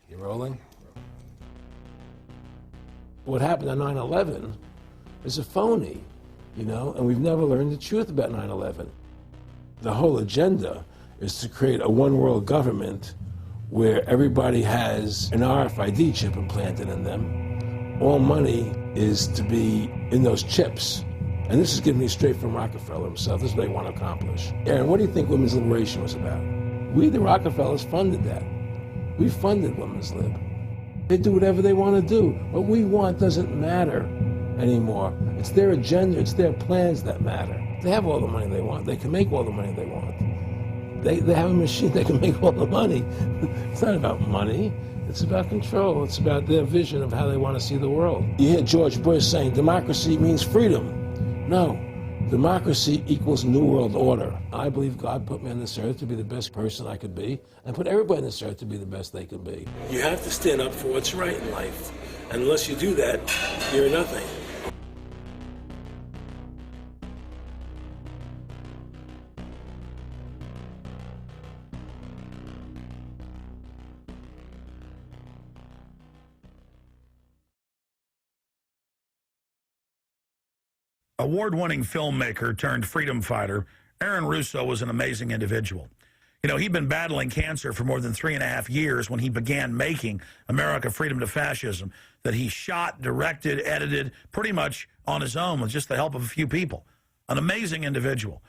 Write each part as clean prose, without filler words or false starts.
You rolling? What happened on 9/11 is a phony, and we've never learned the truth about 9/11. The whole agenda is to create a one-world government where everybody has an RFID chip implanted in them. All money is to be in those chips. And this is giving me straight from Rockefeller himself. This is what they want to accomplish. Aaron, what do you think women's liberation was about? We, the Rockefellers, funded that. We funded women's lib. They do whatever they want to do. What we want doesn't matter anymore. It's their agenda, it's their plans that matter. They have all the money they want. They can make all the money they want. They have a machine that can make all the money. It's not about money. It's about control. It's about their vision of how they want to see the world. You hear George Bush saying democracy means freedom. No. Democracy equals New World Order. I believe God put me on this earth to be the best person I could be, and put everybody on this earth to be the best they can be. You have to stand up for what's right in life. And unless you do that, you're nothing. Award-winning filmmaker turned freedom fighter, Aaron Russo was an amazing individual. He'd been battling cancer for more than 3.5 years when he began making America Freedom to Fascism, that he shot, directed, edited, pretty much on his own with just the help of a few people. An amazing individual.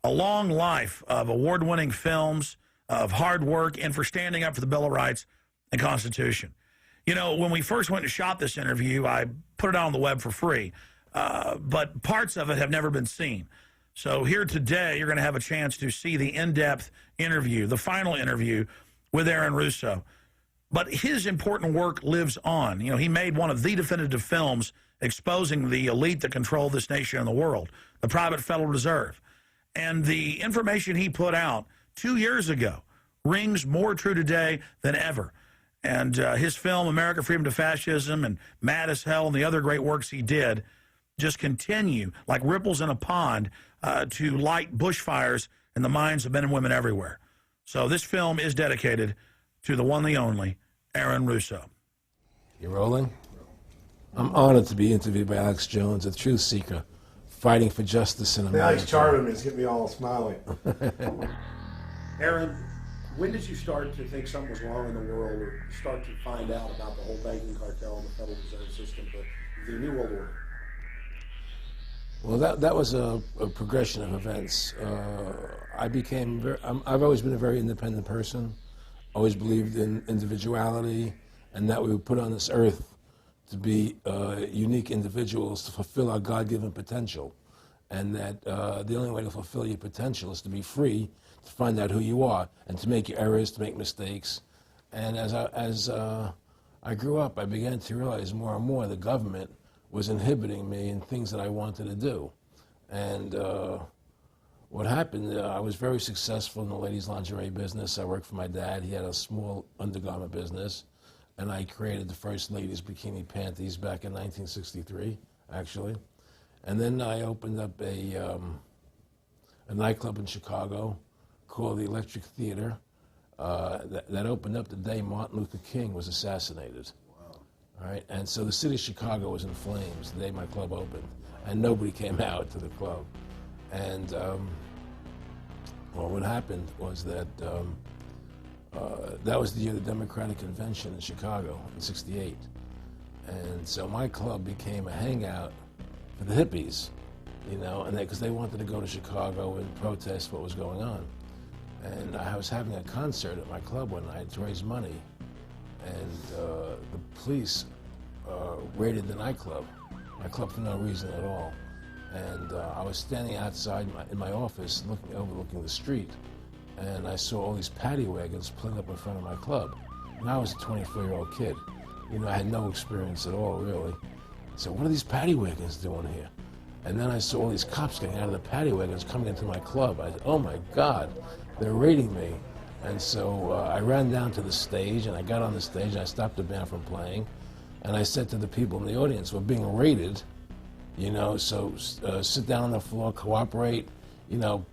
A long life of award-winning films, of hard work, and for standing up for the Bill of Rights and Constitution. When we first went and shot this interview, I put it out on the web for free. But parts of it have never been seen. So here today, you're going to have a chance to see the in-depth interview, the final interview with Aaron Russo. But his important work lives on. He made one of the definitive films exposing the elite that control this nation and the world, the private Federal Reserve. And the information he put out 2 years ago rings more true today than ever. And his film, America Freedom to Fascism, and Mad as Hell, and the other great works he did, just continue like ripples in a pond to light bushfires in the minds of men and women everywhere. So this film is dedicated to the one, the only, Aaron Russo. You rolling? I'm honored to be interviewed by Alex Jones, a truth seeker, fighting for justice in America. Alex charming has get me all smiling. Aaron, when did you start to think something was wrong in the world, or start to find out about the whole banking cartel and the Federal Reserve System, the New World Order? Well, that was a progression of events. I've always been a very independent person, always believed in individuality, and that we were put on this earth to be unique individuals to fulfill our God-given potential, and that the only way to fulfill your potential is to be free, to find out who you are, and to make your errors, to make mistakes. And as I grew up, I began to realize more and more the government was inhibiting me in things that I wanted to do. And what happened, I was very successful in the ladies' lingerie business. I worked for my dad. He had a small undergarment business, and I created the first ladies' bikini panties back in 1963, actually. And then I opened up a nightclub in Chicago called the Electric Theater that opened up the day Martin Luther King was assassinated. All right, and so the city of Chicago was in flames the day my club opened, and nobody came out to the club. And well, what happened was that that was the year of the Democratic Convention in Chicago in '68, and so my club became a hangout for the hippies, and because they wanted to go to Chicago and protest what was going on. And I was having a concert at my club one night to raise money. And the police raided the nightclub, my club for no reason at all. And I was standing outside in my office overlooking the street, and I saw all these paddy wagons pulling up in front of my club. And I was a 24-year-old kid. I had no experience at all, really. So what are these paddy wagons doing here? And then I saw all these cops getting out of the paddy wagons coming into my club. I said, oh my God, they're raiding me. And so I ran down to the stage, and I got on the stage, and I stopped the band from playing. And I said to the people in the audience, we're being raided, so sit down on the floor, cooperate, and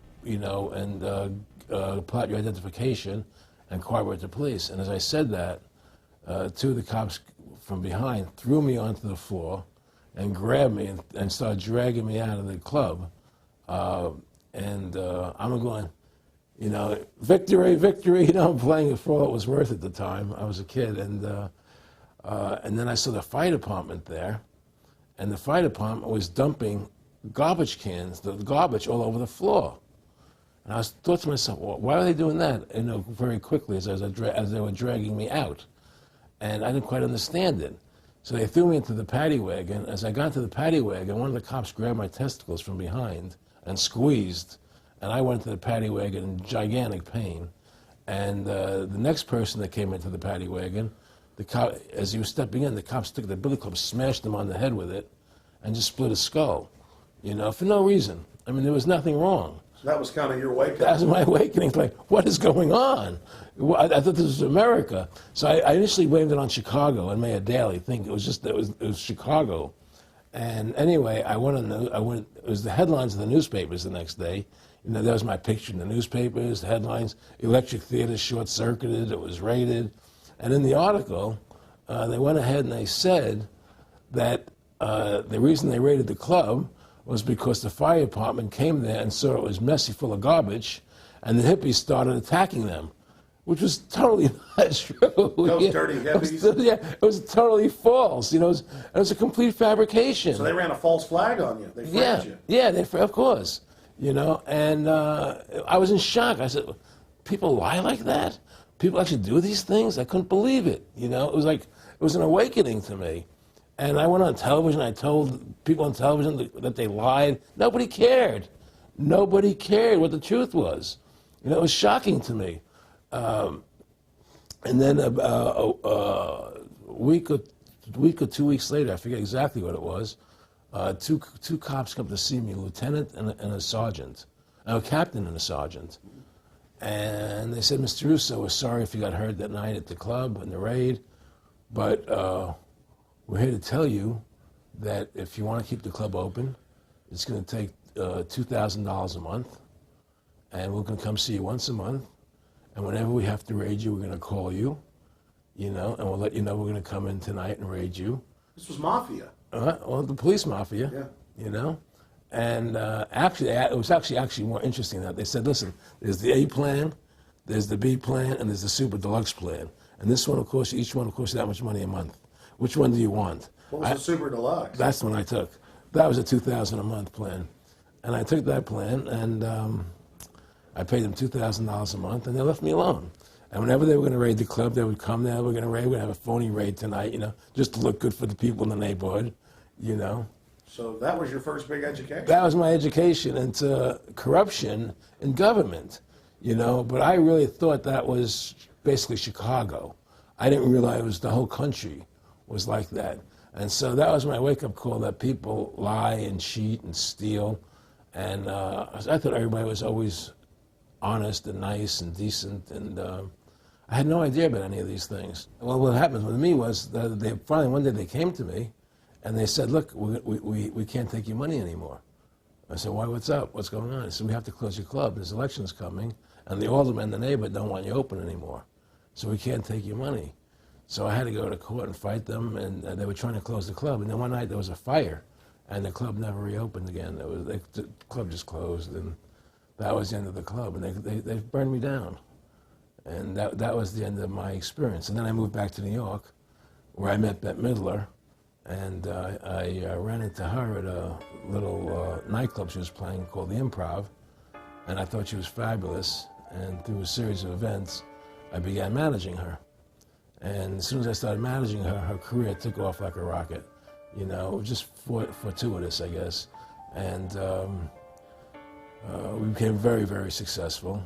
plot your identification and cooperate with the police. And as I said that, two of the cops from behind threw me onto the floor and grabbed me and started dragging me out of the club. I'm going, you know, victory, victory. You know, I'm playing it for all it was worth at the time. I was a kid. And then I saw the fire department there. And the fire department was dumping garbage cans, the garbage all over the floor. And I thought to myself, well, why are they doing that? You know, very quickly as they were dragging me out. And I didn't quite understand it. So they threw me into the paddy wagon. As I got into the paddy wagon, one of the cops grabbed my testicles from behind and squeezed, and I went into the paddy wagon in gigantic pain. And the next person that came into the paddy wagon, the cop, as he was stepping in, the cops took the billy club, smashed him on the head with it, and just split his skull, you know, for no reason. I mean, there was nothing wrong. So that was kind of your wake-up. That was my awakening. Like, what is going on? I thought this was America. So I initially blamed it on Chicago and Mayor Daley, thinking it was Chicago. And anyway, it was the headlines of the newspapers the next day. You know, there was my picture in the newspapers, the headlines, Electric Theater short-circuited, it was raided. And in the article, they went ahead and they said that the reason they raided the club was because the fire department came there and saw it was messy, full of garbage, and the hippies started attacking them, which was totally not true. Those dirty hippies? It was totally false. You know, it was a complete fabrication. So they ran a false flag on you. They framed you. Yeah, of course. You know, and I was in shock. I said, people lie like that? People actually do these things? I couldn't believe it. You know, it was an awakening to me. And I went on television, I told people on television that they lied. Nobody cared. Nobody cared what the truth was. You know, it was shocking to me. And then a week or 2 weeks later, I forget exactly what it was, two cops come to see me, a lieutenant and a sergeant, a captain and a sergeant. And they said, Mr. Russo, we're sorry if you got hurt that night at the club in the raid, but we're here to tell you that if you want to keep the club open, it's going to take $2,000 a month, and we're going to come see you once a month, and whenever we have to raid you, we're going to call you, you know, and we'll let you know we're going to come in tonight and raid you. This was mafia. Well, the police mafia, Yeah. you know. And actually, it was actually more interesting than that. They said, listen, there's the A plan, there's the B plan, and there's the super deluxe plan. And this one, of course, each one will cost you that much money a month. Which one do you want? What was the super deluxe? That's the one I took. That was a $2,000 a month plan. And I took that plan, and I paid them $2,000 a month, and they left me alone. And whenever they were going to raid the club, they would come there, we're going to have a phony raid tonight, you know, just to look good for the people in the neighborhood, you know. So that was your first big education? That was my education into corruption in government, you know, but I really thought that was basically Chicago. I didn't realize it was the whole country was like that. And so that was my wake-up call, that people lie and cheat and steal. And I thought everybody was always honest and nice and decent, and I had no idea about any of these things. Well, what happened with me was that they finally one day they came to me and they said, look, we can't take your money anymore. I said, why, what's up? What's going on? I said, we have to close your club. There's elections coming, and the aldermen in the neighborhood don't want you open anymore. So we can't take your money. So I had to go to court and fight them, and they were trying to close the club. And then one night there was a fire, and the club never reopened again. The club just closed, and that was the end of the club. And they burned me down. And that was the end of my experience. And then I moved back to New York, where I met Bette Midler, and I ran into her at a little nightclub she was playing called The Improv, and I thought she was fabulous. And through a series of events, I began managing her. And as soon as I started managing her, her career took off like a rocket. You know, it was just fortuitous, I guess. And we became very, very successful.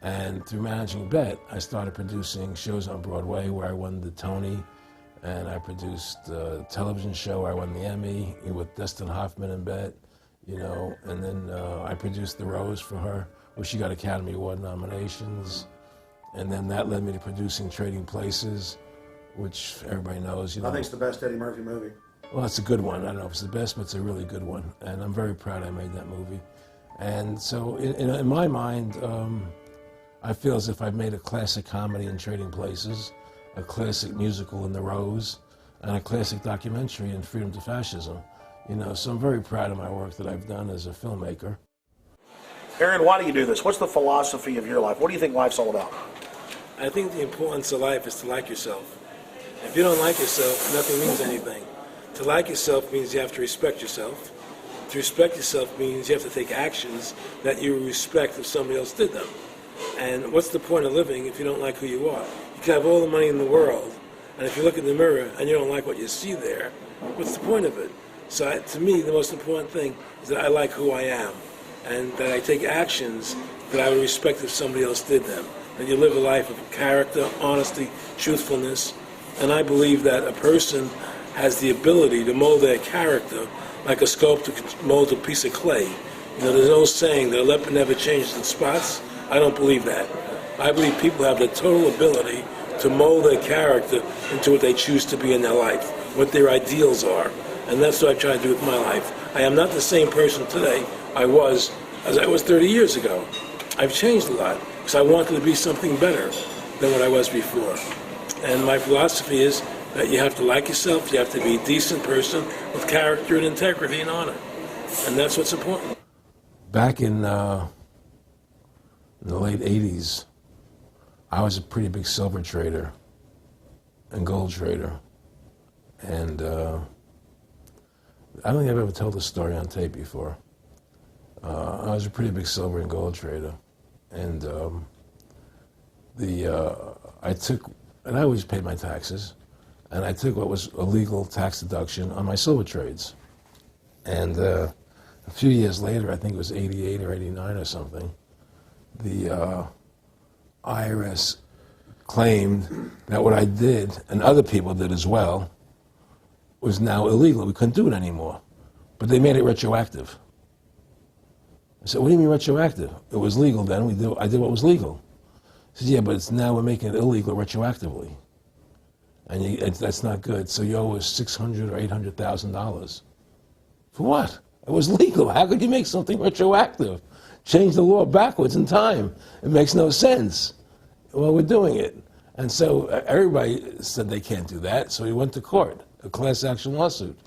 And through managing Bette, I started producing shows on Broadway where I won the Tony, and I produced a television show where I won the Emmy with Dustin Hoffman and Bette, you know, and then I produced The Rose for her, where she got Academy Award nominations. And then that led me to producing Trading Places, which everybody knows, you know. I think it's the best Eddie Murphy movie. Well, it's a good one. I don't know if it's the best, but it's a really good one. And I'm very proud I made that movie. And so in my mind, I feel as if I've made a classic comedy in Trading Places. a classic musical in The Rose, and a classic documentary in Freedom to Fascism. You know, so I'm very proud of my work that I've done as a filmmaker. Aaron, why do you do this? What's the philosophy of your life? What do you think life's all about? I think the importance of life is to like yourself. If you don't like yourself, nothing means anything. To like yourself means you have to respect yourself. To respect yourself means you have to take actions that you respect if somebody else did them. And what's the point of living if you don't like who you are? You can have all the money in the world, and if you look in the mirror and you don't like what you see there, what's the point of it? So to me, the most important thing is that I like who I am, and that I take actions that I would respect if somebody else did them. That you live a life of character, honesty, truthfulness, and I believe that a person has the ability to mold their character like a sculptor can mold a piece of clay. You know, there's no saying that a leopard never changes its spots. I don't believe that. I believe people have the total ability to mold their character into what they choose to be in their life, what their ideals are. And that's what I try to do with my life. I am not the same person today I was 30 years ago. I've changed a lot because I wanted to be something better than what I was before. And my philosophy is that you have to like yourself, you have to be a decent person with character and integrity and honor. And that's what's important. Back in the late 80s, I was a pretty big silver trader and gold trader. And I don't think I've ever told this story on tape before. I was a pretty big silver and gold trader. And I always paid my taxes, and I took what was a legal tax deduction on my silver trades. And a few years later, I think it was 88 or 89 or something, the IRS claimed that what I did, and other people did as well, was now illegal. We couldn't do it anymore. But they made it retroactive. I said, what do you mean retroactive? It was legal then. I did what was legal. He said, yeah, but it's now we're making it illegal retroactively. And that's not good. So you owe us $600,000 or $800,000. For what? It was legal. How could you make something retroactive? Change the law backwards in time. It makes no sense. Well, we're doing it. And so everybody said they can't do that. So we went to court, a class action lawsuit.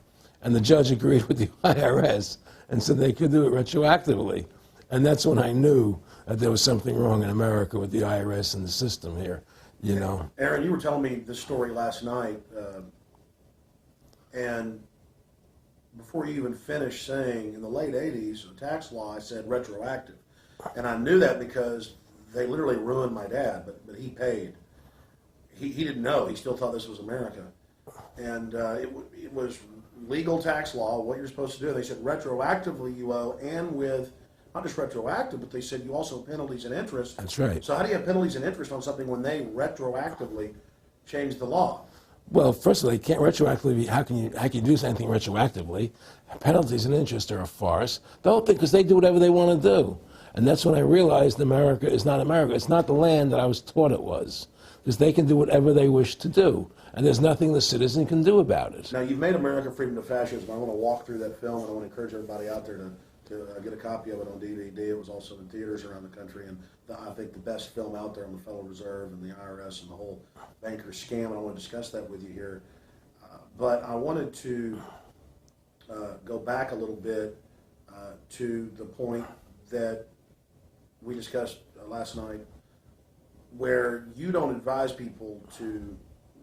And the judge agreed with the IRS and said they could do it retroactively. And that's when I knew that there was something wrong in America with the IRS and the system here, you know. Aaron, you were telling me this story last night, and before you even finished saying, in the late 80s, a tax law said retroactive. And I knew that because they literally ruined my dad, but he paid. He didn't know. He still thought this was America. And it was legal tax law, what you're supposed to do. They said retroactively you owe, and with not just retroactive, but they said you also have penalties and interest. That's right. So how do you have penalties and interest on something when they retroactively changed the law? Well, first of all, you can't retroactively. How can you do anything retroactively? Penalties and interest are a farce. The whole thing, because they do whatever they want to do. And that's when I realized America is not America. It's not the land that I was taught it was. Because they can do whatever they wish to do. And there's nothing the citizen can do about it. Now, you've made America Freedom to Fascism. I want to walk through that film, and I want to encourage everybody out there to get a copy of it on DVD. It was also in theaters around the country, and I think the best film out there on the Federal Reserve and the IRS and the whole banker scam, and I want to discuss that with you here. But I wanted to go back a little bit to the point that we discussed last night, where you don't advise people to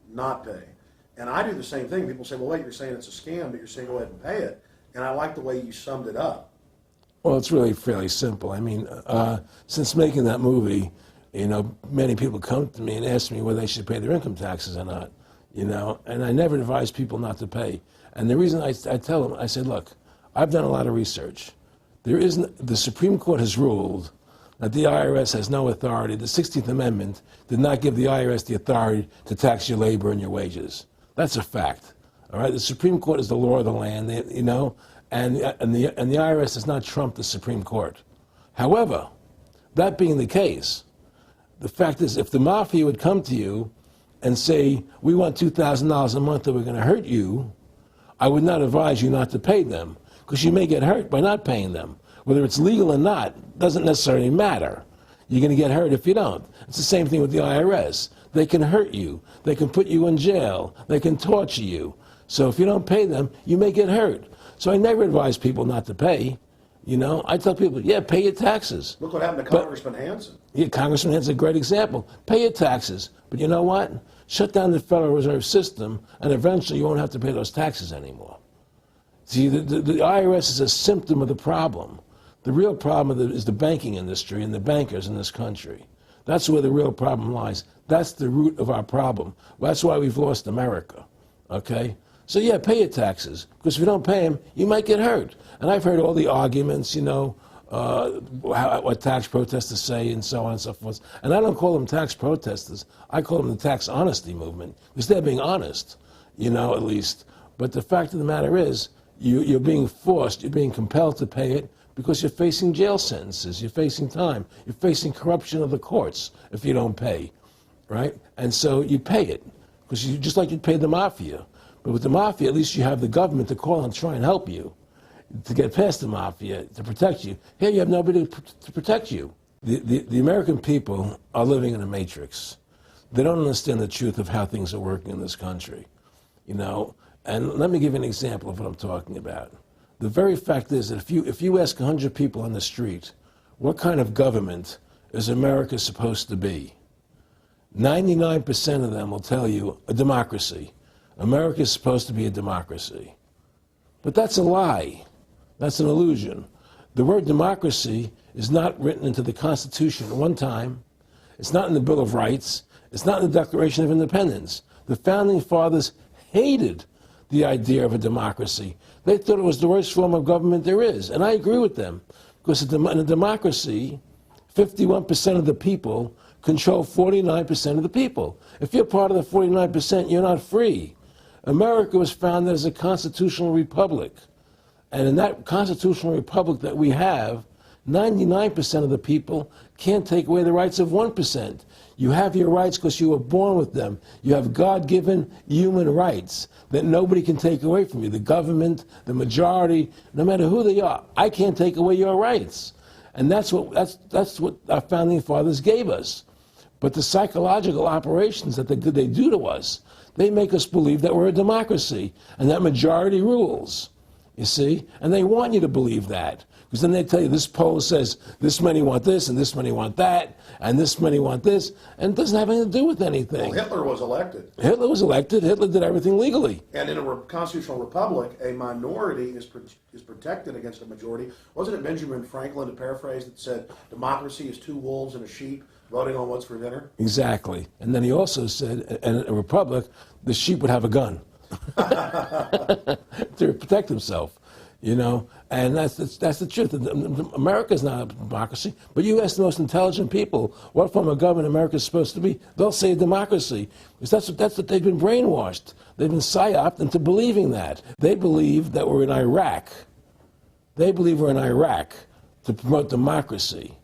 not pay. And I do the same thing. People say, well, wait, you're saying it's a scam, but you're saying go ahead and pay it. And I like the way you summed it up. Well, it's really fairly simple. I mean, since making that movie, you know, many people come to me and ask me whether they should pay their income taxes or not, you know, and I never advise people not to pay. And the reason I tell them, I said, look, I've done a lot of research. The Supreme Court has ruled that the IRS has no authority. The 16th Amendment did not give the IRS the authority to tax your labor and your wages. That's a fact. All right, the Supreme Court is the law of the land, you know, and the IRS does not trump the Supreme Court. However, that being the case, the fact is, if the mafia would come to you and say, we want $2,000 a month or we're going to hurt you, I would not advise you not to pay them, because you may get hurt by not paying them. Whether it's legal or not doesn't necessarily matter. You're going to get hurt if you don't. It's the same thing with the IRS. they can hurt you. They can put you in jail. They can torture you. So if you don't pay them, you may get hurt. So I never advise people not to pay. You know, I tell people, yeah, pay your taxes. Look what happened to Congressman Hansen. Yeah, Congressman Hansen's a great example. Pay your taxes. But you know what? Shut down the Federal Reserve System, and eventually you won't have to pay those taxes anymore. See, the IRS is a symptom of the problem. The real problem is the banking industry and the bankers in this country. That's where the real problem lies. That's the root of our problem. That's why we've lost America, okay? So yeah, pay your taxes, because if you don't pay them, you might get hurt. And I've heard all the arguments, you know, what tax protesters say and so on and so forth. And I don't call them tax protesters. I call them the tax honesty movement, because they're being honest, you know, at least. But the fact of the matter is, you're being forced, you're being compelled to pay it, because you're facing jail sentences, you're facing time, you're facing corruption of the courts if you don't pay, right? And so you pay it, because you just like you'd pay the mafia. But with the mafia, at least you have the government to call and try and help you to get past the mafia, to protect you. Here you have nobody to protect you. The American people are living in a matrix. They don't understand the truth of how things are working in this country, you know? And let me give you an example of what I'm talking about. The very fact is that if you ask 100 people on the street, what kind of government is America supposed to be? 99% of them will tell you a democracy. America is supposed to be a democracy. But that's a lie. That's an illusion. The word democracy is not written into the Constitution at one time. It's not in the Bill of Rights. It's not in the Declaration of Independence. The Founding Fathers hated the idea of a democracy. They thought it was the worst form of government there is. And I agree with them, because in a democracy, 51% of the people control 49% of the people. If you're part of the 49%, you're not free. America was founded as a constitutional republic. And in that constitutional republic that we have, 99% of the people can't take away the rights of 1%. You have your rights because you were born with them. You have God-given human rights that nobody can take away from you. The government, the majority, no matter who they are, I can't take away your rights. And that's what our founding fathers gave us. But the psychological operations that they do to us, they make us believe that we're a democracy and that majority rules, you see? And they want you to believe that. Because then they tell you this poll says this many want this and this many want that and this many want this, and it doesn't have anything to do with anything. Well, Hitler was elected. Hitler was elected. Hitler did everything legally. And in a constitutional republic, a minority is protected against a majority. Wasn't it Benjamin Franklin, to paraphrase, that said democracy is two wolves and a sheep voting on what's for dinner? Exactly. And then he also said, in a republic, the sheep would have a gun to protect himself. You know, and that's the truth. America is not a democracy, but you ask the most intelligent people what form of government America is supposed to be, they'll say democracy. Because that's what they've been brainwashed. They've been psyoped into believing that. They believe that we're in Iraq. They believe we're in Iraq to promote democracy.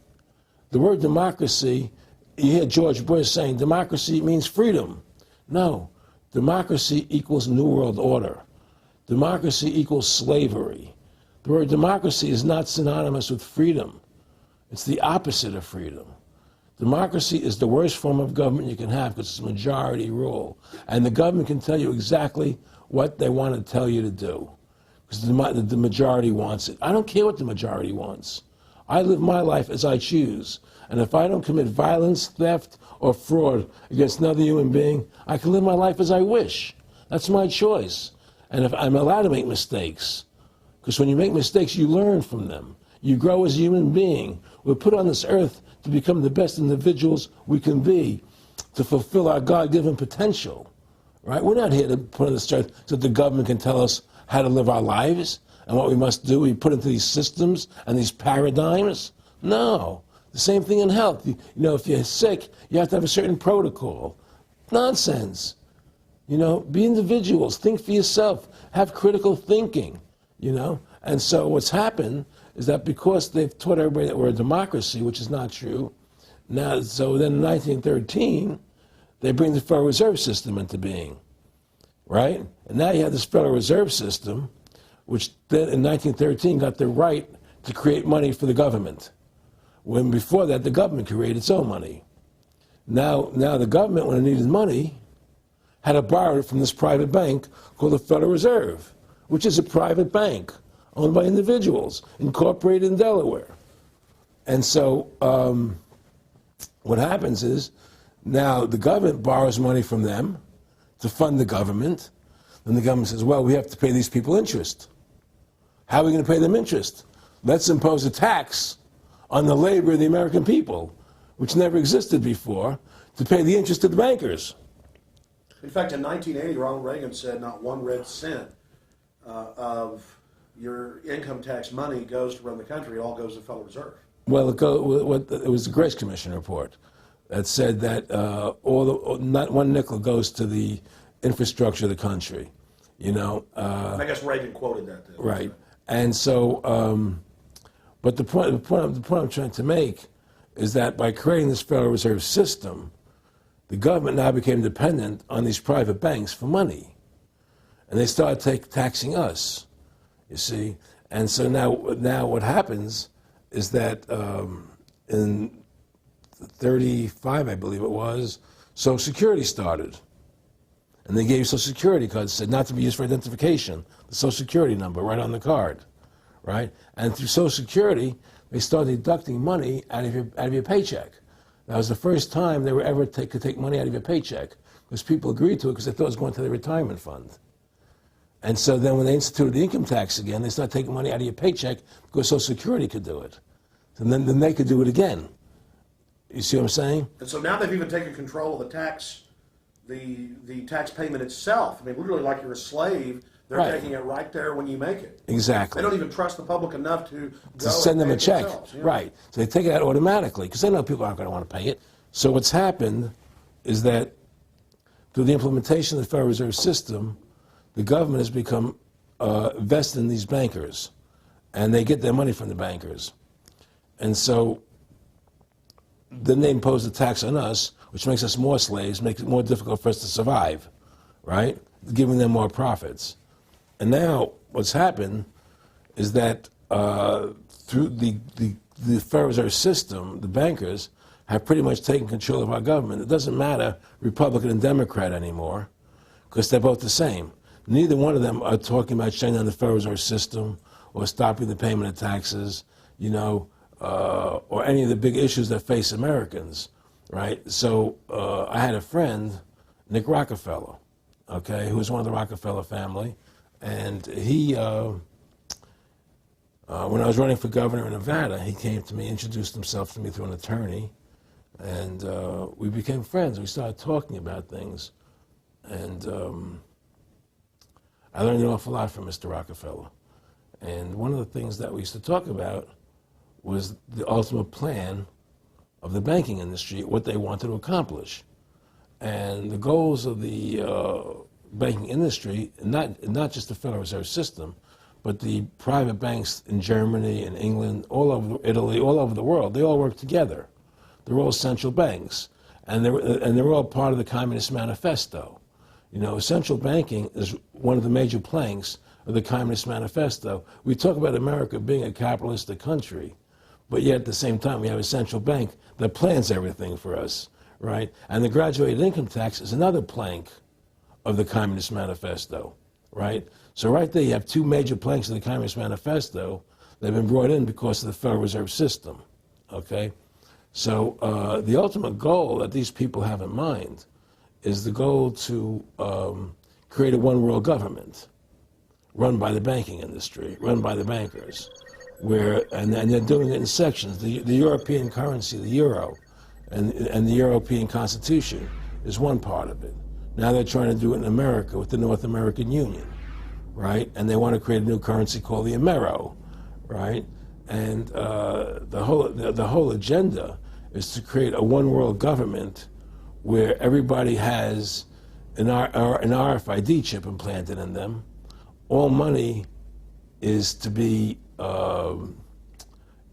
The word democracy, you hear George Bush saying democracy means freedom. No, democracy equals New World Order. Democracy equals slavery. The word democracy is not synonymous with freedom. It's the opposite of freedom. Democracy is the worst form of government you can have because it's majority rule. And the government can tell you exactly what they want to tell you to do because the majority wants it. I don't care what the majority wants. I live my life as I choose. And if I don't commit violence, theft, or fraud against another human being, I can live my life as I wish. That's my choice. And if I'm allowed to make mistakes, because when you make mistakes, you learn from them. You grow as a human being. We're put on this earth to become the best individuals we can be, to fulfill our God-given potential, right? We're not here to put on this earth so that the government can tell us how to live our lives and what we must do. We put into these systems and these paradigms. No. The same thing in health. You know, if you're sick, you have to have a certain protocol. Nonsense. You know, be individuals, think for yourself, have critical thinking, you know. And so what's happened is that because they've taught everybody that we're a democracy, which is not true, now, so then in 1913, they bring the Federal Reserve System into being, right? And now you have this Federal Reserve System, which then in 1913 got the right to create money for the government, when before that the government created its own money. Now the government, when it needed money, had to borrow it from this private bank called the Federal Reserve, which is a private bank owned by individuals, incorporated in Delaware. And so what happens is now the government borrows money from them to fund the government. Then the government says, well, we have to pay these people interest. How are we going to pay them interest? Let's impose a tax on the labor of the American people, which never existed before, to pay the interest to the bankers. In fact, in 1980, Ronald Reagan said not 1 red cent of your income tax money goes to run the country. It all goes to the Federal Reserve. Well, it was the Grace Commission report that said that not one nickel goes to the infrastructure of the country. I guess Reagan quoted that. Too, right. And so, but the point I'm trying to make is that by creating this Federal Reserve System, the government now became dependent on these private banks for money. And they started taxing us, you see. And so now what happens is that in 1935, I believe it was, Social Security started. And they gave Social Security cards, said not to be used for identification, the Social Security number right on the card, right? And through Social Security, they started deducting money out of your paycheck. That was the first time they were ever could take money out of your paycheck, because people agreed to it because they thought it was going to their retirement fund. And so then when they instituted the income tax again, they started taking money out of your paycheck because Social Security could do it. And then they could do it again. You see what I'm saying? And so now they've even taken control of the tax payment itself. I mean, literally like you're a slave. They're Right. taking it right there when you make it. Exactly. They don't even trust the public enough to go Send them and a pay it check. themselves, Right. So they take it out automatically because they know people aren't going to want to pay it. So what's happened is that through the implementation of the Federal Reserve System, the government has become vested in these bankers, and they get their money from the bankers. And so then they impose a tax on us, which makes us more slaves, makes it more difficult for us to survive, right? Giving them more profits. And now what's happened is that through the Federal Reserve System, the bankers have pretty much taken control of our government. It doesn't matter Republican and Democrat anymore, because they're both the same. Neither one of them are talking about shutting down the Federal Reserve System or stopping the payment of taxes, or any of the big issues that face Americans, right? So I had a friend, Nick Rockefeller, okay, who was one of the Rockefeller family, and he, when I was running for governor in Nevada, he came to me, introduced himself to me through an attorney, and we became friends. We started talking about things, and I learned an awful lot from Mr. Rockefeller. And one of the things that we used to talk about was the ultimate plan of the banking industry, what they wanted to accomplish. And the goals of the banking industry, not just the Federal Reserve System, but the private banks in Germany and England, all over Italy, all over the world, they all work together. They're all central banks. And they're all part of the Communist Manifesto. Central banking is one of the major planks of the Communist Manifesto. We talk about America being a capitalistic country, but yet at the same time we have a central bank that plans everything for us, right? And the graduated income tax is another plank of the Communist Manifesto, right? So right there you have two major planks of the Communist Manifesto that have been brought in because of the Federal Reserve System, okay? So the ultimate goal that these people have in mind is the goal to create a one-world government run by the banking industry, run by the bankers, and they're doing it in sections. The European currency, the euro, and the European Constitution is one part of it. Now they're trying to do it in America with the North American Union, right? And they want to create a new currency called the Amero, right? And the whole agenda is to create a one-world government where everybody has an RFID chip implanted in them. All money is to be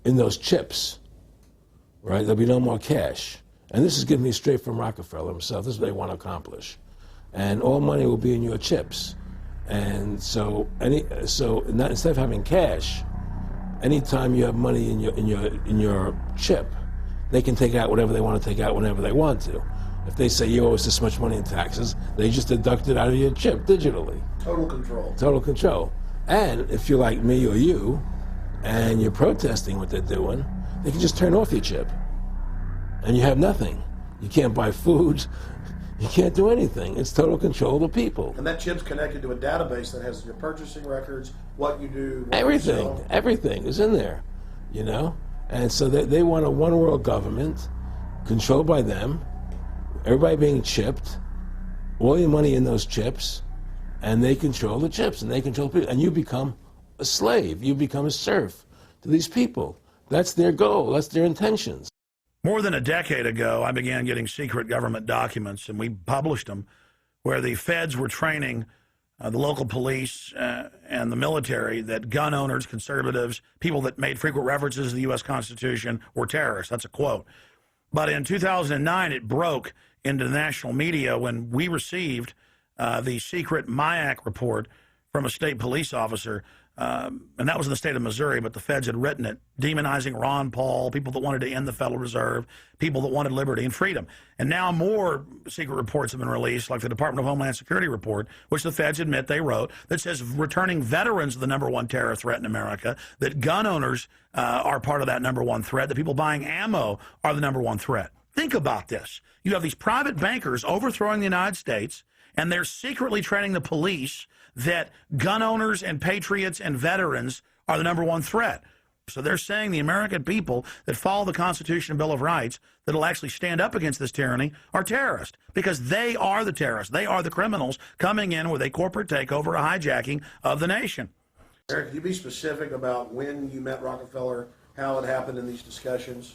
in those chips, right? There'll be no more cash. And this is given me straight from Rockefeller himself. This is what they want to accomplish. And all money will be in your chips. And so instead of having cash, anytime you have money in your chip, they can take out whatever they want to take out whenever they want to. If they say you owe us this much money in taxes, they just deduct it out of your chip digitally. Total control. Total control. And if you're like me or you, and you're protesting what they're doing, they can just turn off your chip. And you have nothing. You can't buy food. You can't do anything. It's total control of the people. And that chip's connected to a database that has your purchasing records, what you do, what Everything. you sell. Everything is in there, you know? And so they want a one world government controlled by them, everybody being chipped, all your money in those chips, and they control the chips, and they control people. And you become a slave. You become a serf to these people. That's their goal. That's their intentions. More than a decade ago, I began getting secret government documents, and we published them, where the feds were training the local police and the military that gun owners, conservatives, people that made frequent references to the U.S. Constitution were terrorists. That's a quote. But in 2009, it broke into the national media when we received the secret MIAC report from a state police officer, and that was in the state of Missouri, but the feds had written it, demonizing Ron Paul, people that wanted to end the Federal Reserve, people that wanted liberty and freedom. And now more secret reports have been released, like the Department of Homeland Security report, which the feds admit they wrote, that says returning veterans are the #1 terror threat in America, that gun owners are part of that #1 threat, that people buying ammo are the #1 threat. Think about this. You have these private bankers overthrowing the United States, and they're secretly training the police that gun owners and patriots and veterans are the #1 threat. So they're saying the American people that follow the Constitution and Bill of Rights that will actually stand up against this tyranny are terrorists, because they are the terrorists. They are the criminals coming in with a corporate takeover, a hijacking of the nation. Eric, can you be specific about when you met Rockefeller, how it happened in these discussions?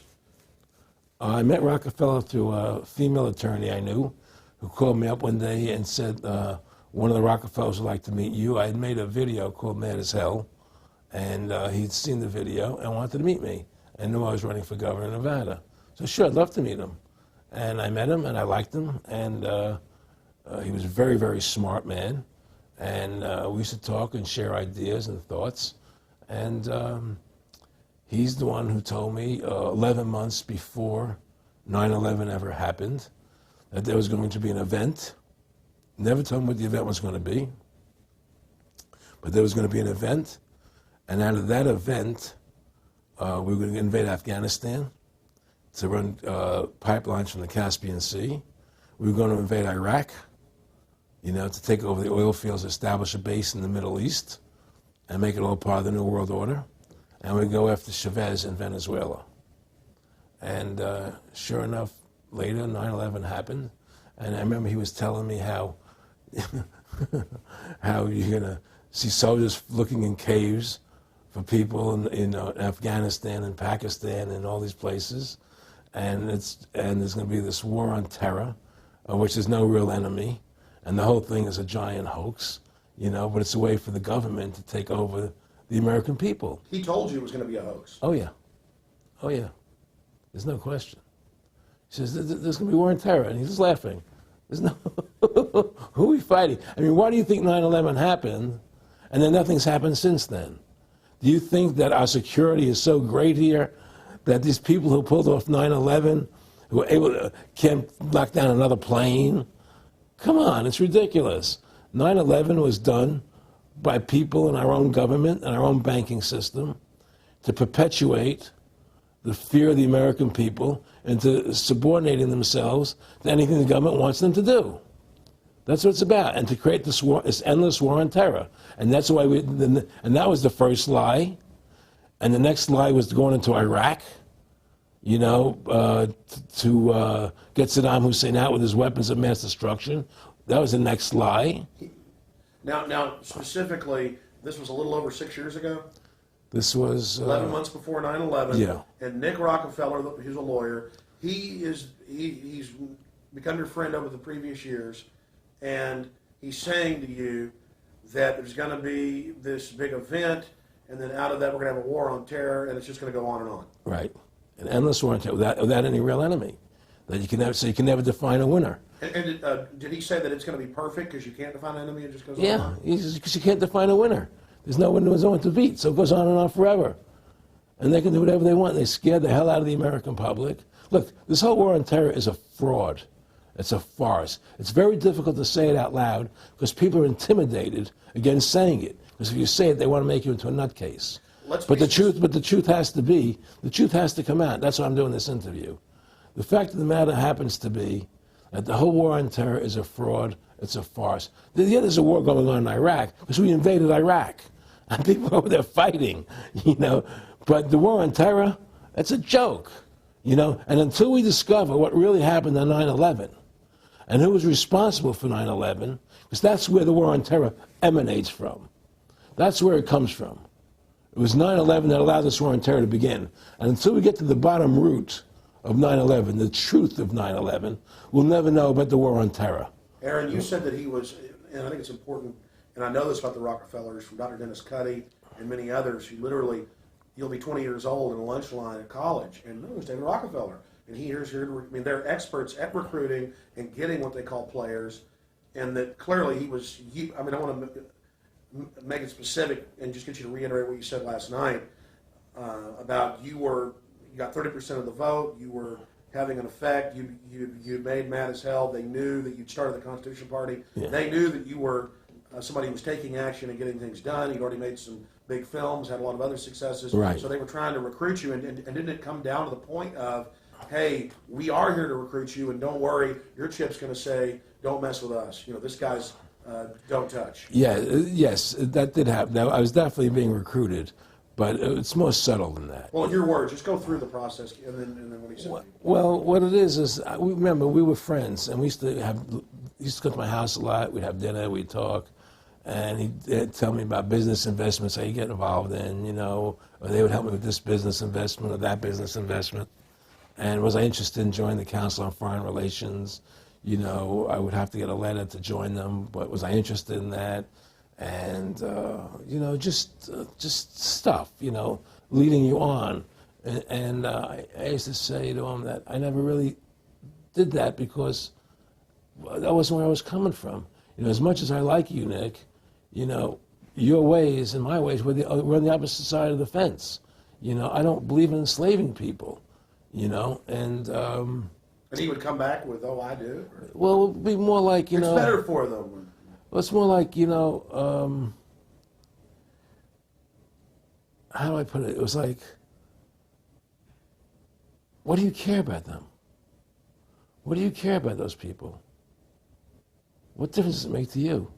I met Rockefeller through a female attorney I knew who called me up one day and said, one of the Rockefellers would like to meet you. I had made a video called Mad as Hell, and he'd seen the video and wanted to meet me and knew I was running for governor of Nevada. So sure, I'd love to meet him. And I met him, and I liked him, and he was a very, very smart man. And we used to talk and share ideas and thoughts. And he's the one who told me 11 months before 9/11 ever happened that there was going to be an event. Never told me what the event was going to be, but there was going to be an event, and out of that event, we were going to invade Afghanistan to run pipelines from the Caspian Sea. We were going to invade Iraq, you know, to take over the oil fields, establish a base in the Middle East, and make it all part of the New World Order. And we'd go after Chavez in Venezuela. And sure enough, later, 9/11 happened, and I remember he was telling me how how you're going to see soldiers looking in caves for people in Afghanistan and Pakistan and all these places. And there's going to be this war on terror, which is no real enemy. And the whole thing is a giant hoax, you know, but it's a way for the government to take over the American people. He told you it was going to be a hoax. Oh, yeah. Oh, yeah. There's no question. He says, there's going to be war on terror. And he's just laughing. There's no, who are we fighting? I mean, why do you think 9/11 happened and then nothing's happened since then? Do you think that our security is so great here that these people who pulled off 9/11, who were able to, can't knock down another plane? Come on, it's ridiculous. 9/11 was done by people in our own government and our own banking system to perpetuate the fear of the American people into subordinating themselves to anything the government wants them to do. That's what it's about, and to create this war, this endless war on terror. And that's why and that was the first lie. And the next lie was going into Iraq, you know, to get Saddam Hussein out with his weapons of mass destruction. That was the next lie. Now, specifically, this was a little over 6 years ago? This was 11 months before 9/11. Yeah. And Nick Rockefeller, who's a lawyer, he's become your friend over the previous years, and he's saying to you that there's going to be this big event, and then out of that we're going to have a war on terror, and it's just going to go on and on. Right, an endless war on terror without any real enemy. That you can never, so you can never define a winner. And did he say that it's going to be perfect because you can't define an enemy? It just goes on Yeah, and on? because you can't define a winner. There's no one to beat, so it goes on and on forever. And they can do whatever they want. They scared the hell out of the American public. Look, this whole war on terror is a fraud. It's a farce. It's very difficult to say it out loud because people are intimidated against saying it. Because if you say it, they want to make you into a nutcase. But the truth has to come out. That's why I'm doing this interview. The fact of the matter happens to be that the whole war on terror is a fraud. It's a farce. Yeah, there's a war going on in Iraq because we invaded Iraq. And people over there fighting, you know. But the war on terror, that's a joke, you know. And until we discover what really happened on 9/11 and who was responsible for 9/11, because that's where the war on terror emanates from. That's where it comes from. It was 9/11 that allowed this war on terror to begin. And until we get to the bottom root of 9/11, the truth of 9/11, we'll never know about the war on terror. Aaron, you said that he was, and I think it's important, and I know this about the Rockefellers from Dr. Dennis Cuddy and many others who literally, you'll be 20 years old in a lunch line at college, and no, it's David Rockefeller. And here's here, I mean, they're experts at recruiting and getting what they call players, and that clearly he was, I mean, I want to make it specific and just get you to reiterate what you said last night about you got 30% of the vote, you were having an effect, you made mad as hell, they knew that you'd started the Constitution Party, they knew that you were somebody who was taking action and getting things done, you'd already made some big films, had a lot of other successes, right. So they were trying to recruit you, and didn't it come down to the point of, hey, we are here to recruit you, and don't worry, your chip's going to say, don't mess with us. You know, this guy's don't touch. Yeah, yes, that did happen. Now, I was definitely being recruited, but it's more subtle than that. Well, in your words, just go through the process, and then what he said. Well, what it is remember, we were friends, and we used to come to my house a lot. We'd have dinner, we'd talk, and he'd tell me about business investments, how you get involved in, you know, or they would help me with this business investment or that business investment. And was I interested in joining the Council on Foreign Relations? You know, I would have to get a letter to join them, but was I interested in that? And, you know, just stuff, you know, leading you on. And I used to say to him that I never really did that because that wasn't where I was coming from. You know, as much as I like you, Nick, you know, your ways and my ways, we're on the opposite side of the fence. You know, I don't believe in enslaving people, you know, and he would come back with, oh, I do? Or? Well, it would be more like, you know. It's better for them. Well, it's more like, you know, how do I put it? It was like, what do you care about them? What do you care about those people? What difference does it make to you?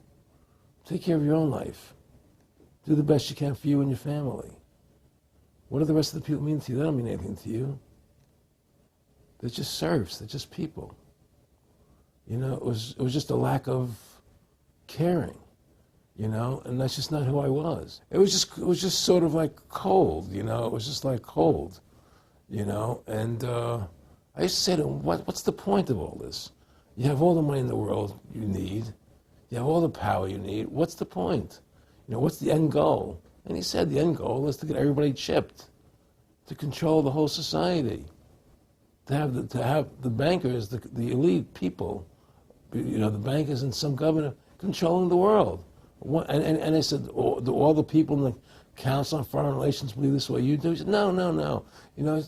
Take care of your own life. Do the best you can for you and your family. What do the rest of the people mean to you? They don't mean anything to you. They're just serfs. They're just people. You know, it was just a lack of caring, you know, and that's just not who I was. It was just sort of like cold, you know. It was just like cold, you know. And I used to say to him, what's the point of all this? You have all the money in the world you need. You have all the power you need. What's the point? You know, what's the end goal? And he said the end goal is to get everybody chipped, to control the whole society, to have the bankers, the elite people, you know, the bankers and some governor controlling the world. And I said, all the people in the Council on Foreign Relations believe this way you do? He said, no. You know,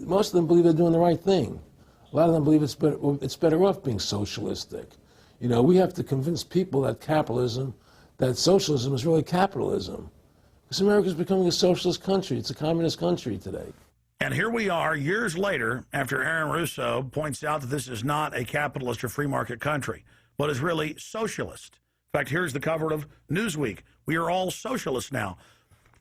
most of them believe they're doing the right thing. A lot of them believe it's better off being socialistic. You know, we have to convince people that that socialism is really capitalism. Because America's becoming a socialist country. It's a communist country today. And here we are years later after Aaron Russo points out that this is not a capitalist or free market country, but is really socialist. In fact, here's the cover of Newsweek. We are all socialists now.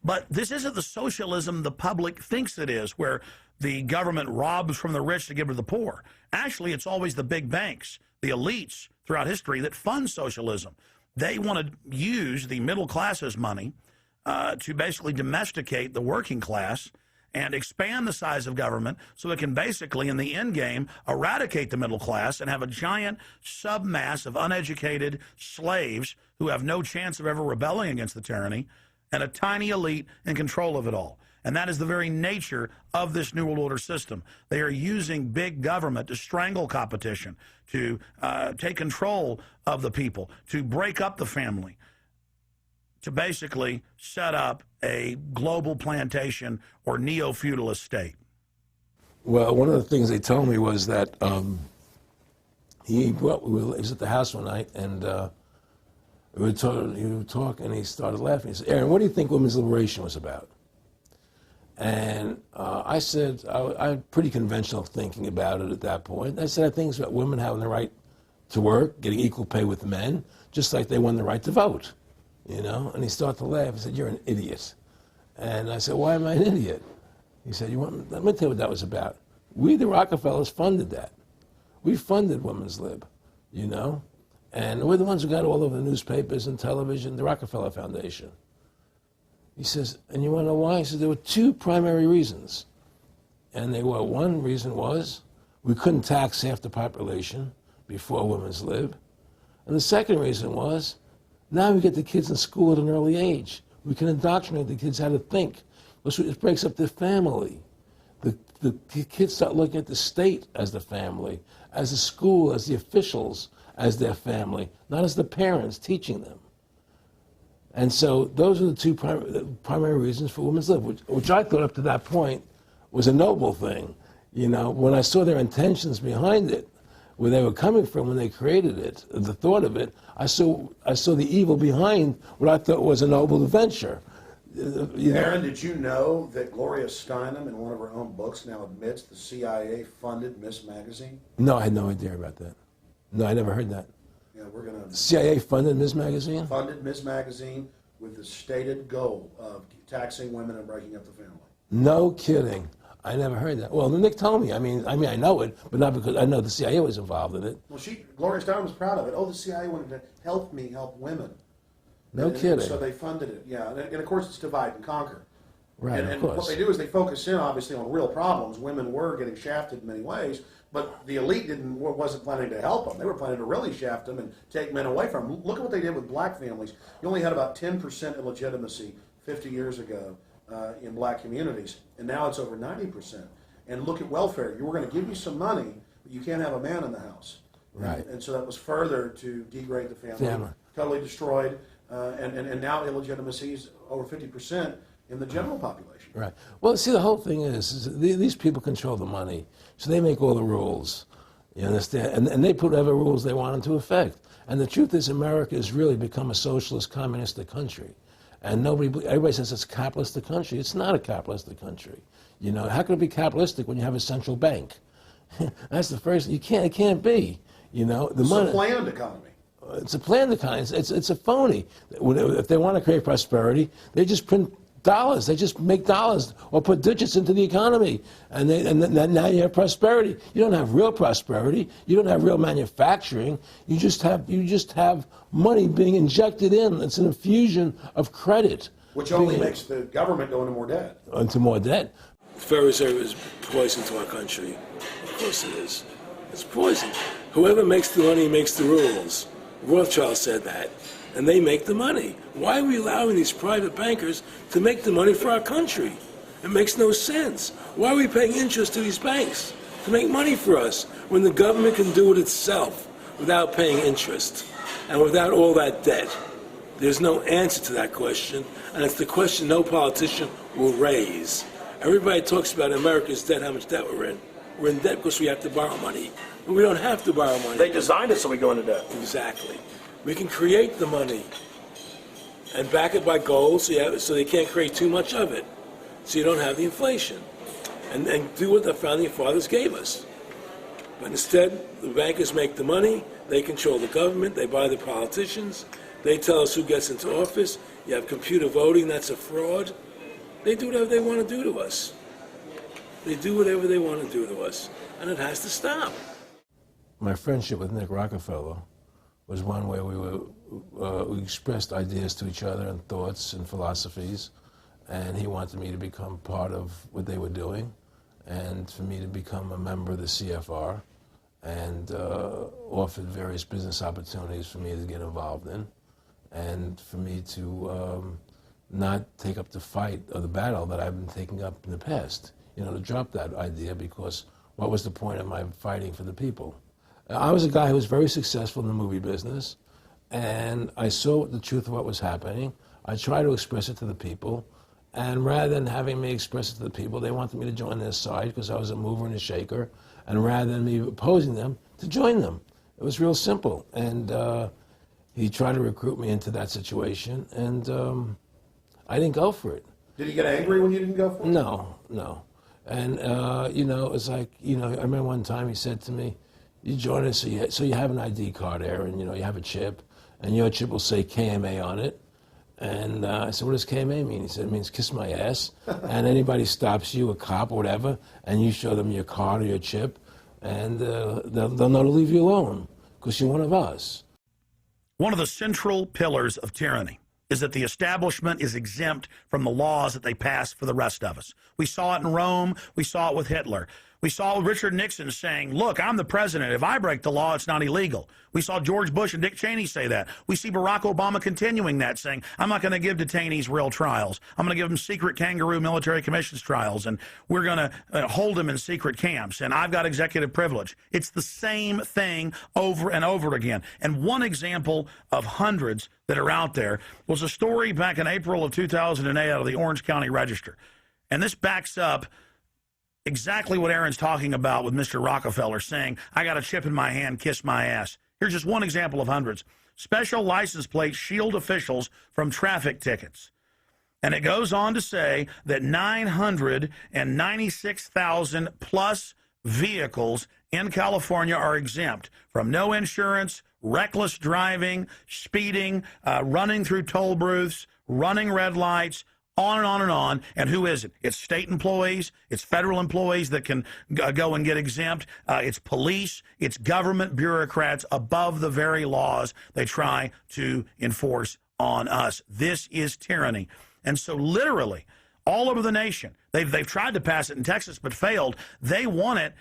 But this isn't the socialism the public thinks it is, where the government robs from the rich to give to the poor. Actually, it's always the big banks, the elites throughout history that fund socialism. They want to use the middle class's money to basically domesticate the working class and expand the size of government so it can basically, in the end game, eradicate the middle class and have a giant submass of uneducated slaves who have no chance of ever rebelling against the tyranny, and a tiny elite in control of it all. And that is the very nature of this New World Order system. They are using big government to strangle competition, to take control of the people, to break up the family, to basically set up a global plantation or neo-feudalist state. Well, one of the things they told me was that he was at the house one night, and he would talk, and he started laughing. He said, "Aaron, what do you think women's liberation was about?" And I said, I had pretty conventional thinking about it at that point. I said, I think it's about women having the right to work, getting equal pay with men, just like they won the right to vote, you know? And he started to laugh. He said, "You're an idiot." And I said, "Why am I an idiot?" He said, let me tell you what that was about. We, the Rockefellers, funded that. We funded women's lib, you know? And we're the ones who got all over the newspapers and television, the Rockefeller Foundation. He says, and you want to know why? He says, there were two primary reasons. And they were, one reason was we couldn't tax half the population before women's lib. And the second reason was, now we get the kids in school at an early age. We can indoctrinate the kids how to think. It breaks up the family. The kids start looking at the state as the family, as the school, as the officials, as their family, not as the parents teaching them. And so those are the two primary reasons for women's lib, which I thought up to that point was a noble thing. You know, when I saw their intentions behind it, where they were coming from when they created it, the thought of it, I saw the evil behind what I thought was a noble venture. Aaron, did you know that Gloria Steinem, in one of her own books, now admits the CIA funded Miss Magazine? No, I had no idea about that. No, I never heard that. Yeah, we're going to... CIA funded Miss Magazine? Funded Miss Magazine with the stated goal of taxing women and breaking up the family. No kidding. I never heard that. Well, Nick told me. I mean, I know it, but not because I know the CIA was involved in it. Well, Gloria Steinem was proud of it. Oh, the CIA wanted to help women. No kidding. So they funded it, yeah. And of course, it's divide and conquer. Right, and of course. What they do is they focus in, obviously, on real problems. Women were getting shafted in many ways, but the elite wasn't planning to help them. They were planning to really shaft them and take men away from them. Look at what they did with black families. You only had about 10% illegitimacy 50 years ago in black communities, and now it's over 90%. And look at welfare. We're going to give you some money, but you can't have a man in the house. Right. And so that was further to degrade the family. Totally destroyed. And now illegitimacy is over 50% in the general population. Right. Well, see, the whole thing is these people control the money, so they make all the rules. You understand? And they put whatever rules they want into effect. And the truth is, America has really become a socialist, communistic country. And everybody says it's a capitalistic country. It's not a capitalistic country. You know, how can it be capitalistic when you have a central bank? That's the first. It can't be. You know, it's a planned economy. It's a planned economy. It's a phony. If they want to create prosperity, they just print dollars. They just make dollars or put digits into the economy, and now you have prosperity. You don't have real prosperity. You don't have real manufacturing. You just have money being injected in. It's an infusion of credit, which only makes the government go into more debt. Into more debt. The Federal Reserve is poison to our country. Of course it is. It's poison. Whoever makes the money makes the rules. Rothschild said that, and they make the money. Why are we allowing these private bankers to make the money for our country? It makes no sense. Why are we paying interest to these banks to make money for us when the government can do it itself without paying interest and without all that debt? There's no answer to that question, and it's the question no politician will raise. Everybody talks about America's debt, how much debt we're in. We're in debt because we have to borrow money. But we don't have to borrow money. They designed it so we go into debt. Exactly. We can create the money and back it by gold so they can't create too much of it. So you don't have the inflation. And do what the founding fathers gave us. But instead, the bankers make the money, they control the government, they buy the politicians, they tell us who gets into office. You have computer voting, that's a fraud. They do whatever they want to do to us. They do whatever they want to do to us. And it has to stop. My friendship with Nick Rockefeller was one where we expressed ideas to each other and thoughts and philosophies, and he wanted me to become part of what they were doing, and for me to become a member of the CFR, and offered various business opportunities for me to get involved in, and for me to not take up the fight or the battle that I've been taking up in the past, you know, to drop that idea, because what was the point of my fighting for the people? I was a guy who was very successful in the movie business, and I saw the truth of what was happening. I tried to express it to the people, And rather than having me express it to the people, they wanted me to join their side because I was a mover and a shaker. And rather than me opposing them, to join them. It was real simple. And he tried to recruit me into that situation, and I didn't go for it. Did he get angry when you didn't go for it? No, no. And, you know, it was like, you know, I remember one time he said to me, you join us, so you have an ID card, Aaron, you know, you have a chip, and your chip will say KMA on it. And I said, what does KMA mean? He said, it means kiss my ass. And anybody stops you, a cop or whatever, and you show them your card or your chip, and they'll know to leave you alone because you're one of us. One of the central pillars of tyranny is that the establishment is exempt from the laws that they pass for the rest of us. We saw it in Rome. We saw it with Hitler. We saw Richard Nixon saying, look, I'm the president. If I break the law, it's not illegal. We saw George Bush and Dick Cheney say that. We see Barack Obama continuing that, saying, I'm not going to give detainees real trials. I'm going to give them secret kangaroo military commissions trials, and we're going to hold them in secret camps, and I've got executive privilege. It's the same thing over and over again. And one example of hundreds that are out there was a story back in April of 2008 out of the Orange County Register. And this backs up exactly what Aaron's talking about with Mr. Rockefeller saying, I got a chip in my hand, kiss my ass. Here's just one example of hundreds. Special license plates shield officials from traffic tickets. And it goes on to say that 996,000 plus vehicles in California are exempt from no insurance, reckless driving, speeding, running through toll booths, running red lights, on and on and on. And who is it? It's state employees. It's federal employees that can go and get exempt. It's police. It's government bureaucrats above the very laws they try to enforce on us. This is tyranny. And so literally all over the nation, they've tried to pass it in Texas but failed. They want it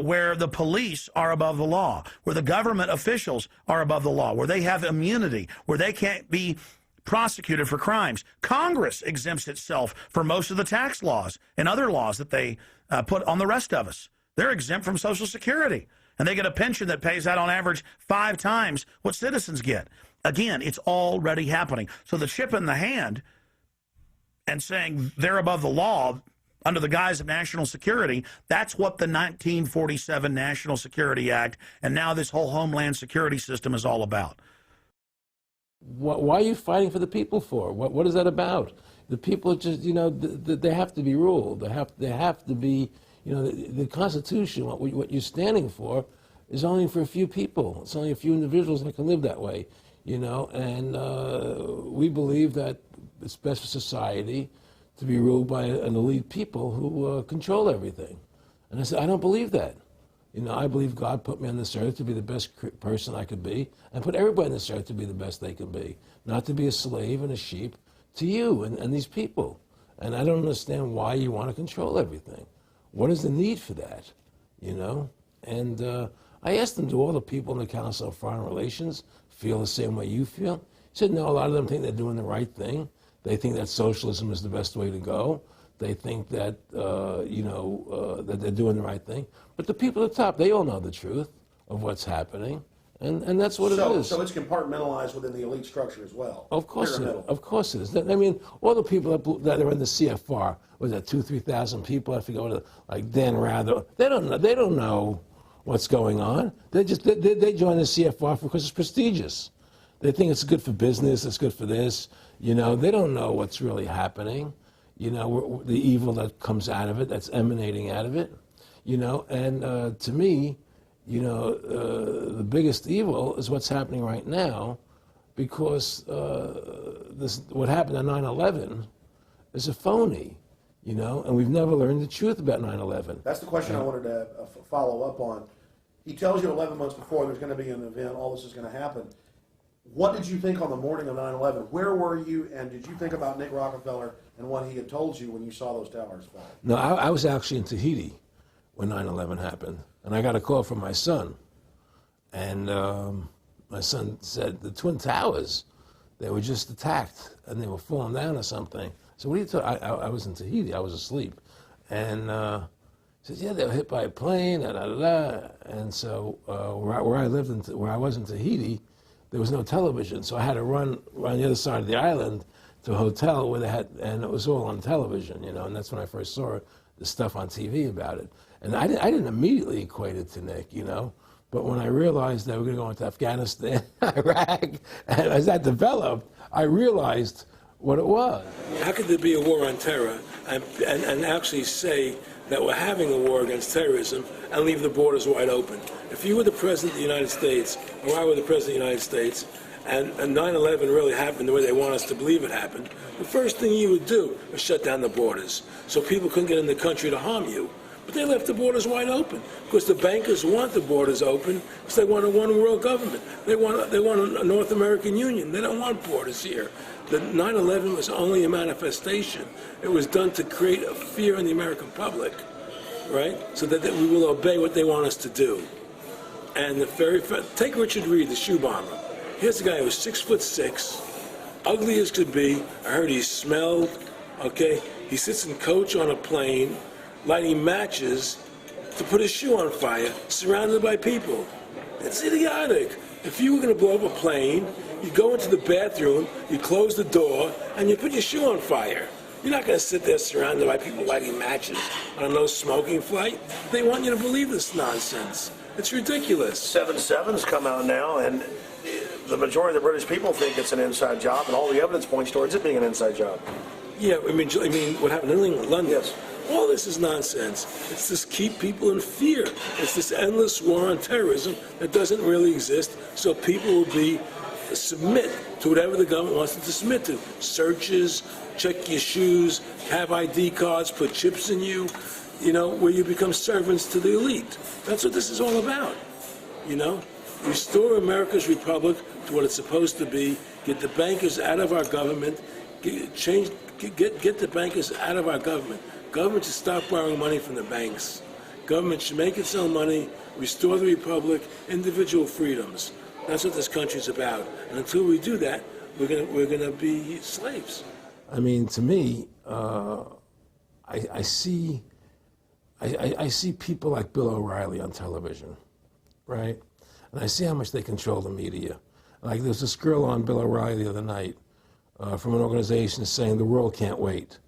where the police are above the law, where the government officials are above the law, where they have immunity, where they can't be prosecuted for crimes. Congress exempts itself from most of the tax laws and other laws that they put on the rest of us. They're exempt from Social Security, and they get a pension that pays out on average 5 times what citizens get. Again, it's already happening. So the chip in the hand and saying they're above the law under the guise of national security, that's what the 1947 National Security Act and now this whole Homeland Security system is all about. Why are you fighting for the people for? What is that about? The people just, you know, they have to be ruled. They have to be, you know, the Constitution, what you're standing for is only for a few people. It's only a few individuals that can live that way, you know, and we believe that it's best for society to be ruled by an elite people who control everything. And I said, I don't believe that. You know, I believe God put me on this earth to be the best person I could be, and put everybody on this earth to be the best they can be, not to be a slave and a sheep to you and these people. And I don't understand why you want to control everything. What is the need for that, you know? And I asked them, do all the people in the Council of Foreign Relations feel the same way you feel? He said, no, a lot of them think they're doing the right thing. They think that socialism is the best way to go. They think that, that they're doing the right thing. But the people at the top, they all know the truth of what's happening. And that's what it is. So it's compartmentalized within the elite structure as well. Of course it is. Of course it is. I mean, all the people that are in the CFR, was that 2,000-3,000 people? I forget what, like Dan Rather. They don't know what's going on. They join the CFR because it's prestigious. They think it's good for business. It's good for this. You know, they don't know what's really happening. You know, the evil that comes out of it, that's emanating out of it. You know, and to me, you know, the biggest evil is what's happening right now, because what happened on 9/11 is a phony, you know, and we've never learned the truth about 9/11. That's the question I wanted to follow up on. He tells you 11 months before there's going to be an event, all this is going to happen. What did you think on the morning of 9/11? Where were you, and did you think about Nick Rockefeller and what he had told you when you saw those towers fall? No, I was actually in Tahiti when 9/11 happened, and I got a call from my son, and my son said the Twin Towers, they were just attacked and they were falling down or something. So what are you talking? I was in Tahiti, I was asleep, and he says, yeah, they were hit by a plane, and so where I was in Tahiti, there was no television, so I had to run the other side of the island to a hotel where they had, and it was all on television, you know, and that's when I first saw the stuff on TV about it. And I didn't immediately equate it to Nick, you know, but when I realized that we were going to go into Afghanistan, Iraq, and as that developed, I realized what it was. How could there be a war on terror and actually say that we're having a war against terrorism and leave the borders wide open? If you were the President of the United States, or I were the President of the United States, and 9/11 really happened the way they want us to believe it happened, the first thing you would do is shut down the borders so people couldn't get in the country to harm you. But they left the borders wide open because the bankers want the borders open because they want a one-world government. They want a North American Union. They don't want borders here. The 9/11 was only a manifestation. It was done to create a fear in the American public, right? So that we will obey what they want us to do. And take Richard Reed, the shoe bomber. Here's a guy who was 6'6", ugly as could be. I heard he smelled. Okay, he sits in coach on a plane, lighting matches to put his shoe on fire, surrounded by people. It's idiotic. If you were going to blow up a plane, you go into the bathroom, you close the door, and you put your shoe on fire. You're not going to sit there surrounded by people lighting matches on a no-smoking flight. They want you to believe this nonsense. It's ridiculous. 7/7's come out now, and the majority of the British people think it's an inside job, and all the evidence points towards it being an inside job. Yeah, I mean, what happened in England, London? Yes. All this is nonsense. It's just keep people in fear. It's this endless war on terrorism that doesn't really exist, so people will submit to whatever the government wants them to submit to. Searches, check your shoes, have ID cards, put chips in you, you know, where you become servants to the elite. That's what this is all about, you know? Restore America's republic to what it's supposed to be, get the bankers out of our government, get the bankers out of our government. Government should stop borrowing money from the banks. Government should make its own money, restore the republic, individual freedoms. That's what this country's about. And until we do that, we're gonna be slaves. I mean, to me, I see people like Bill O'Reilly on television, right? And I see how much they control the media. Like there's this girl on Bill O'Reilly the other night from an organization saying the world can't wait.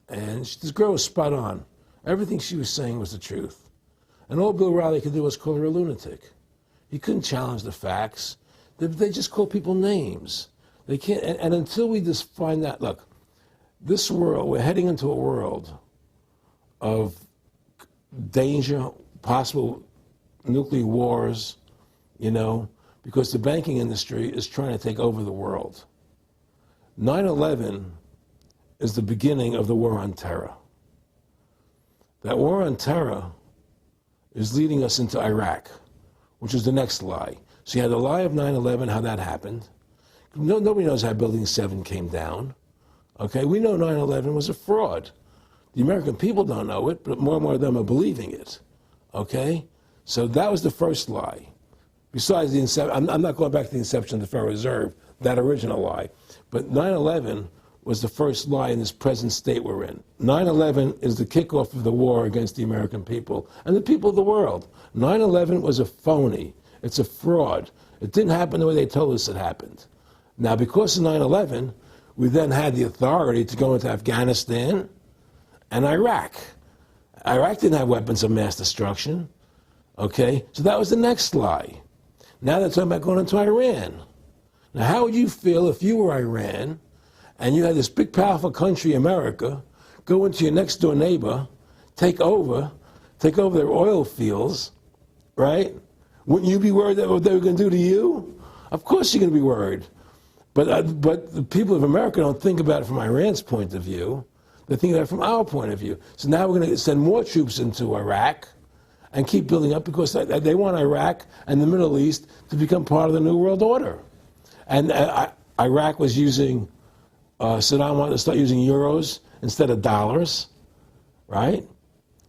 And this girl was spot on. Everything she was saying was the truth. And all Bill O'Reilly could do was call her a lunatic. He couldn't challenge the facts. They just call people names. They can't, and until we just find that, look, this world, we're heading into a world of danger, possible nuclear wars, you know, because the banking industry is trying to take over the world. 9/11 is the beginning of the war on terror. That war on terror is leading us into Iraq, which is the next lie. So you had the lie of 9/11, how that happened. Nobody knows how Building 7 came down. Okay, we know 9/11 was a fraud. The American people don't know it, but more and more of them are believing it. Okay, so that was the first lie. Besides the inception, I'm not going back to the inception of the Federal Reserve, that original lie. But 9/11 was the first lie in this present state we're in. 9/11 is the kickoff of the war against the American people and the people of the world. 9/11 was a phony. It's a fraud. It didn't happen the way they told us it happened. Now, because of 9/11, we then had the authority to go into Afghanistan and Iraq. Iraq didn't have weapons of mass destruction. Okay? So that was the next lie. Now they're talking about going into Iran. Now, how would you feel if you were Iran and you had this big, powerful country, America, go into your next door neighbor, take over their oil fields, right? Wouldn't you be worried that what they were going to do to you? Of course you're going to be worried. But the people of America don't think about it from Iran's point of view. They think about it from our point of view. So now we're going to send more troops into Iraq and keep building up because they want Iraq and the Middle East to become part of the New World Order. And Iraq was using, Saddam wanted to start using euros instead of dollars, right?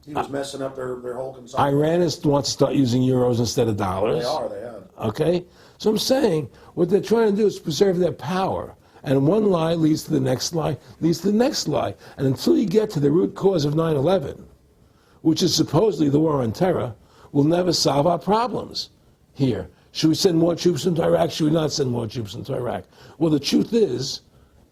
He was messing up their whole consumption. Iran wants to start using euros instead of dollars. They have. Okay? So I'm saying what they're trying to do is preserve their power. And one lie leads to the next lie, leads to the next lie. And until you get to the root cause of 9/11, which is supposedly the war on terror, we'll never solve our problems here. Should we send more troops into Iraq? Should we not send more troops into Iraq? Well, the truth is,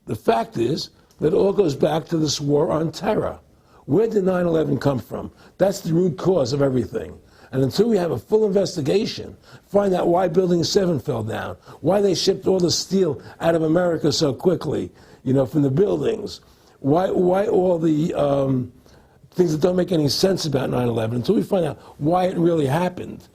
the fact is that it all goes back to this war on terror. Where did 9/11 come from? That's the root cause of everything. And until we have a full investigation, find out why Building 7 fell down, why they shipped all the steel out of America so quickly, from the buildings, why all the things that don't make any sense about 9/11, until we find out why it really happened,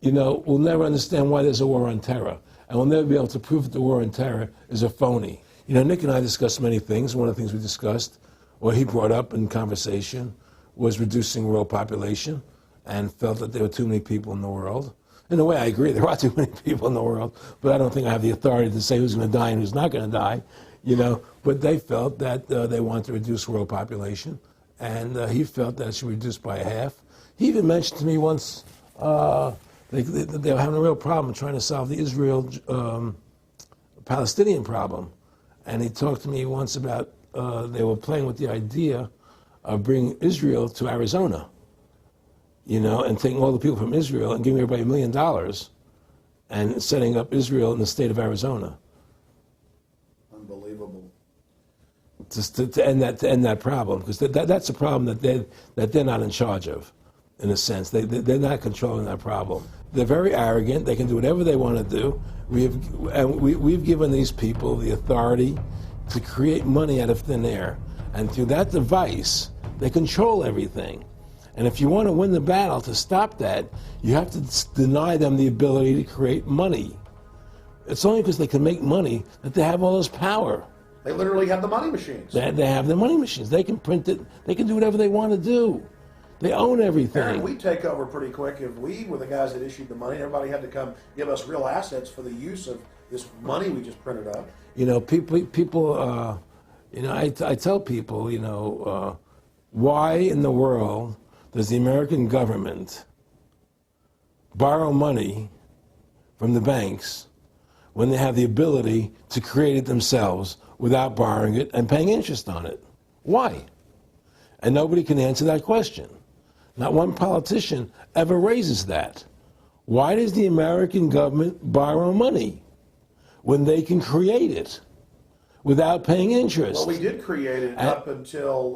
we'll never understand why there's a war on terror. And we'll never be able to prove that the war on terror is a phony. Nick and I discussed many things. One of the things we discussed, or he brought up in conversation, was reducing world population, and felt that there were too many people in the world. In a way, I agree, there are too many people in the world, but I don't think I have the authority to say who's going to die and who's not going to die, But they felt that they wanted to reduce world population, and he felt that it should be reduced by half. He even mentioned to me once they were having a real problem trying to solve the Israel-Palestinian problem. And he talked to me once about they were playing with the idea of bringing Israel to Arizona, and taking all the people from Israel and giving everybody $1 million and setting up Israel in the state of Arizona. Unbelievable. To end that problem, because that's a problem that they're not in charge of, in a sense. They're not controlling that problem. They're very arrogant. They can do whatever they want to do. We've given these people the authority to create money out of thin air, and through that device, they control everything. And if you want to win the battle to stop that, you have to deny them the ability to create money. It's only because they can make money that they have all this power. They literally have the money machines. They have the money machines. They can print it. They can do whatever they want to do. They own everything. Aaron, we take over pretty quick. If we were the guys that issued the money, everybody had to come give us real assets for the use of this money we just printed up. People. I tell people, why in the world does the American government borrow money from the banks when they have the ability to create it themselves without borrowing it and paying interest on it? Why? And nobody can answer that question. Not one politician ever raises that. Why does the American government borrow money when they can create it without paying interest? Well, we did create it up until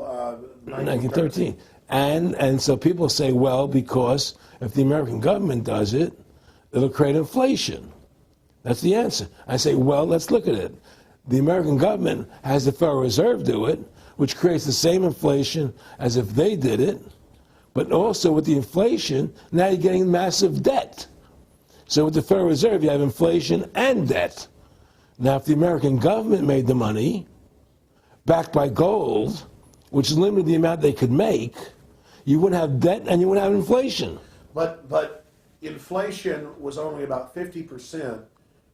1913. And so people say, well, because if the American government does it, it'll create inflation. That's the answer. I say, well, let's look at it. The American government has the Federal Reserve do it, which creates the same inflation as if they did it. But also with the inflation, now you're getting massive debt. So with the Federal Reserve, you have inflation and debt. Now, if the American government made the money, backed by gold, which limited the amount they could make, you wouldn't have debt and you wouldn't have inflation. But inflation was only about 50%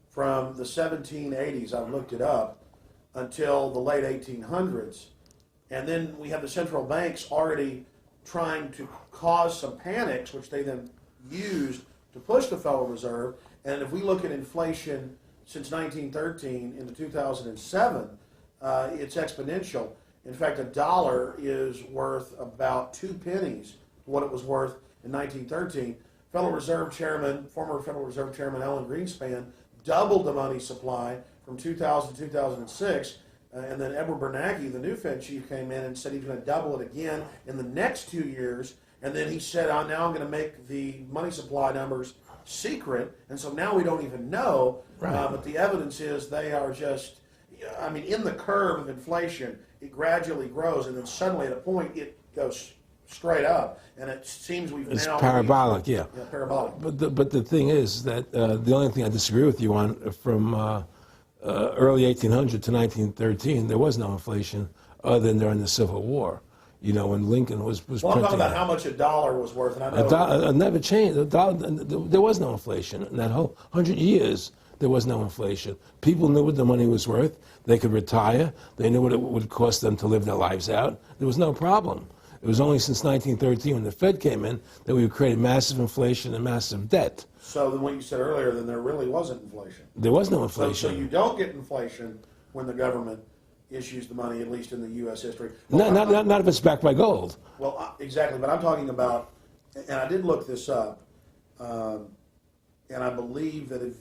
from the 1780s, I've looked it up, until the late 1800s. And then we have the central banks already trying to cause some panics, which they then used to push the Federal Reserve. And if we look at inflation since 1913 into 2007, it's exponential. In fact, a dollar is worth about 2 pennies what it was worth in 1913. Former Federal Reserve Chairman Alan Greenspan doubled the money supply from 2000 to 2006. And then Edward Bernanke, the new Fed chief, came in and said he's going to double it again in the next 2 years. And then he said, now I'm going to make the money supply numbers secret. And so now we don't even know. Right. But the evidence is they are just, in the curve of inflation, it gradually grows. And then suddenly at a point, it goes straight up. And it seems it's parabolic, yeah. Yeah, parabolic. But the thing is that the only thing I disagree with you on from early 1800 to 1913, there was no inflation other than during the Civil War. When Lincoln was Well, I'm talking about how much a dollar was worth. And I know it never changed. There was no inflation. In that whole 100 years, there was no inflation. People knew what the money was worth. They could retire. They knew what it would cost them to live their lives out. There was no problem. It was only since 1913, when the Fed came in, that we created massive inflation and massive debt. So then what you said earlier, then there really wasn't inflation. There was no inflation. So you don't get inflation when the government issues the money, at least in the U.S. history. Well, not if it's backed by gold. Well, exactly. But I'm talking about, and I did look this up, and I believe that if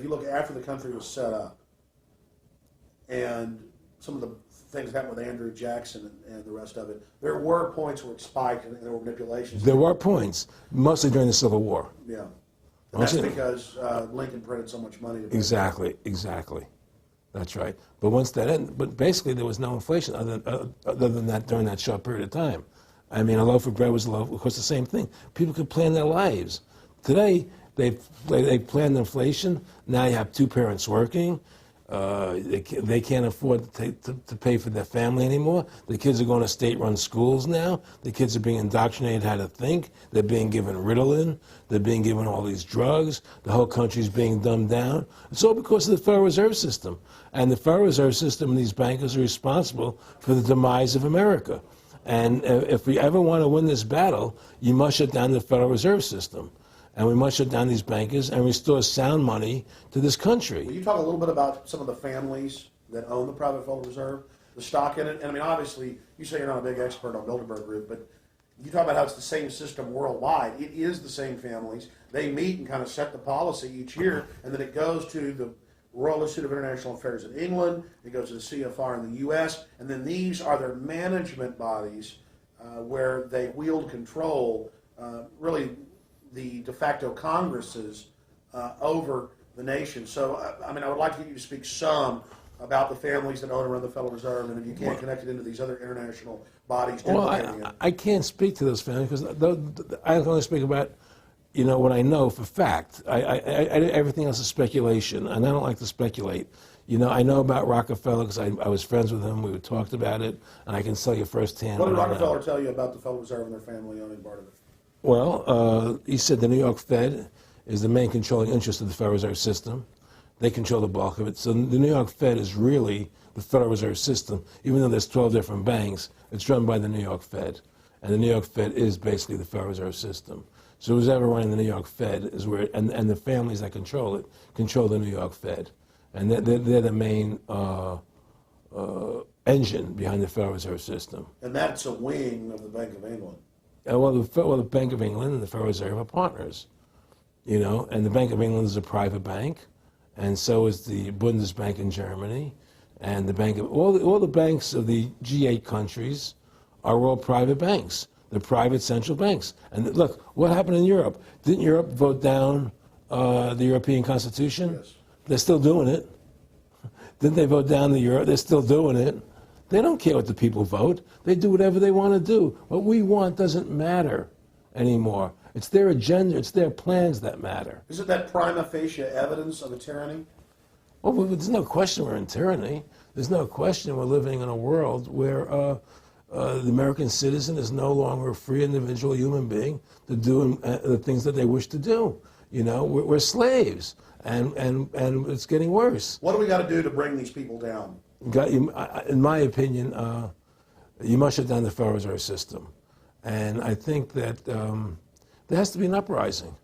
you look after the country was set up, and some of the things that happened with Andrew Jackson and the rest of it, there were points where it spiked and there were manipulations. There were points, mostly during the Civil War. Yeah. And that's because Lincoln printed so much money. Exactly. That's right. But once that ended, but basically there was no inflation other than that during that short period of time. I mean, a loaf of bread was a loaf. Of course, the same thing. People could plan their lives. Today, they planned inflation. Now you have two parents working. They can't afford to pay for their family anymore. The kids are going to state-run schools now. The kids are being indoctrinated how to think. They're being given Ritalin. They're being given all these drugs. The whole country's being dumbed down. It's all because of the Federal Reserve System. And the Federal Reserve System and these bankers are responsible for the demise of America. And if we ever want to win this battle, you must shut down the Federal Reserve System. And we must shut down these bankers and restore sound money to this country. Will you talk a little bit about some of the families that own the private Federal Reserve, the stock in it? And I mean, obviously, you say you're not a big expert on Bilderberg Group, but you talk about how it's the same system worldwide. It is the same families. They meet and kind of set the policy each year, and then it goes to the Royal Institute of International Affairs in England, it goes to the CFR in the U.S., and then these are their management bodies where they wield control, really the de facto Congresses over the nation. So, I mean, I would like to get you to speak some about the families that own and run the Federal Reserve, and if you can't connect it into these other international bodies. Well, I can't speak to those families because I can only speak about, what I know for fact. Everything else is speculation, and I don't like to speculate. I know about Rockefeller because I was friends with him. We talked about it, and I can tell you firsthand. What did Rockefeller tell you about the Federal Reserve and their family owning part of it? Well, he said the New York Fed is the main controlling interest of the Federal Reserve System. They control the bulk of it. So the New York Fed is really the Federal Reserve System. Even though there's 12 different banks, it's run by the New York Fed. And the New York Fed is basically the Federal Reserve System. So who's ever running the New York Fed is where, and the families that control it, control the New York Fed. And they're the main engine behind the Federal Reserve System. And that's a wing of the Bank of England. Well, the Bank of England and the Federal Reserve are partners, and the Bank of England is a private bank, and so is the Bundesbank in Germany, and the bank of all the banks of the G8 countries are all private banks. They're private central banks. And look, what happened in Europe? Didn't Europe vote down the European Constitution? Yes. They're still doing it. Didn't they vote down the euro? They're still doing it. They don't care what the people vote. They do whatever they want to do. What we want doesn't matter anymore. It's their agenda, it's their plans that matter. Isn't that prima facie evidence of a tyranny? Well, there's no question we're in tyranny. There's no question we're living in a world where the American citizen is no longer a free individual human being to do the things that they wish to do. We're slaves, and it's getting worse. What do we got to do to bring these people down? In my opinion, you must shut down the Federal Reserve System. And I think that there has to be an uprising.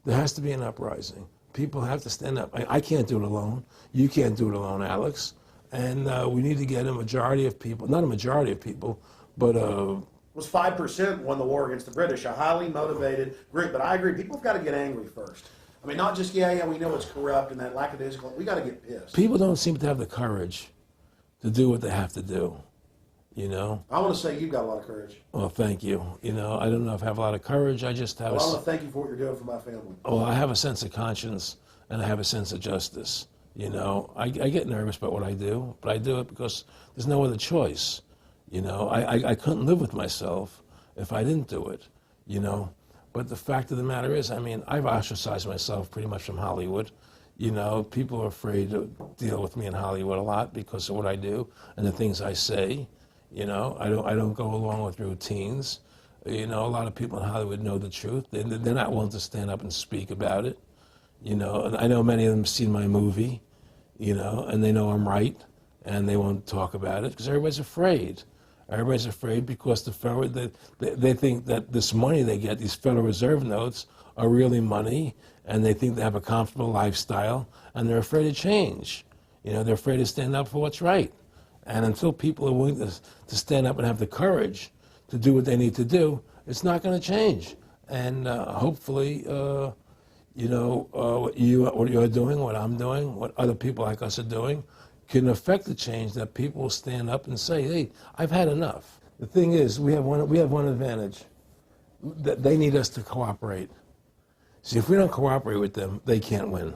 There has to be an uprising. People have to stand up. I can't do it alone. You can't do it alone, Alex. And we need to get a majority of people, not a majority of people, but... It was 5% won the war against the British, a highly motivated group. But I agree, people have got to get angry first. I mean, not just, yeah, we know it's corrupt and that lackadaisical. We got to get pissed. People don't seem to have the courage to do what they have to do, I want to say you've got a lot of courage. Well, thank you. I don't know if I have a lot of courage. I just have I want to thank you for what you're doing for my family. Well, I have a sense of conscience, and I have a sense of justice. I get nervous about what I do, but I do it because there's no other choice. I couldn't live with myself if I didn't do it, But the fact of the matter is, I've ostracized myself pretty much from Hollywood. People are afraid to deal with me in Hollywood a lot because of what I do and the things I say. I don't go along with routines. A lot of people in Hollywood know the truth. They're not willing to stand up and speak about it. And I know many of them have seen my movie, and they know I'm right, and they won't talk about it because everybody's afraid. Everybody's afraid because they think that this money they get, these Federal Reserve notes, are really money, and they think they have a comfortable lifestyle, and they're afraid of change. They're afraid to stand up for what's right. And until people are willing to stand up and have the courage to do what they need to do, it's not going to change. And hopefully, what you're doing, what I'm doing, what other people like us are doing, can affect the change, that people will stand up and say, hey, I've had enough. The thing is, we have one advantage. That they need us to cooperate. See, if we don't cooperate with them, they can't win.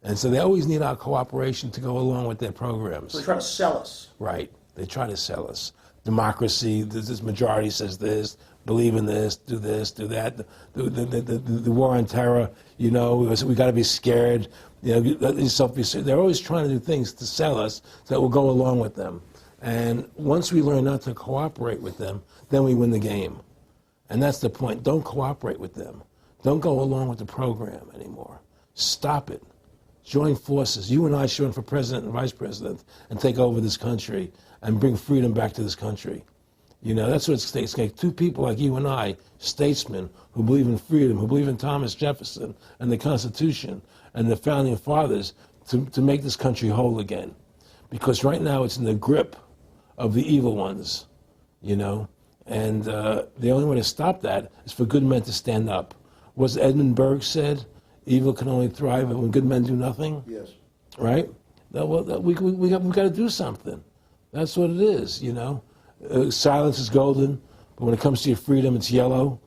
And so they always need our cooperation to go along with their programs. So they try to sell us. Right. They try to sell us. Democracy, this majority says this, believe in this, do that. The war on terror, we got to be scared. They're always trying to do things to sell us that will go along with them. And once we learn not to cooperate with them, then we win the game. And that's the point. Don't cooperate with them. Don't go along with the program anymore. Stop it. Join forces. You and I should run for president and vice president and take over this country and bring freedom back to this country. That's what it takes. Two people like you and I, statesmen who believe in freedom, who believe in Thomas Jefferson and the Constitution and the founding fathers to make this country whole again. Because right now it's in the grip of the evil ones, And the only way to stop that is for good men to stand up. What Edmund Burke said, evil can only thrive when good men do nothing. Yes. Right? We got to do something. That's what it is, Silence is golden, but when it comes to your freedom, it's yellow.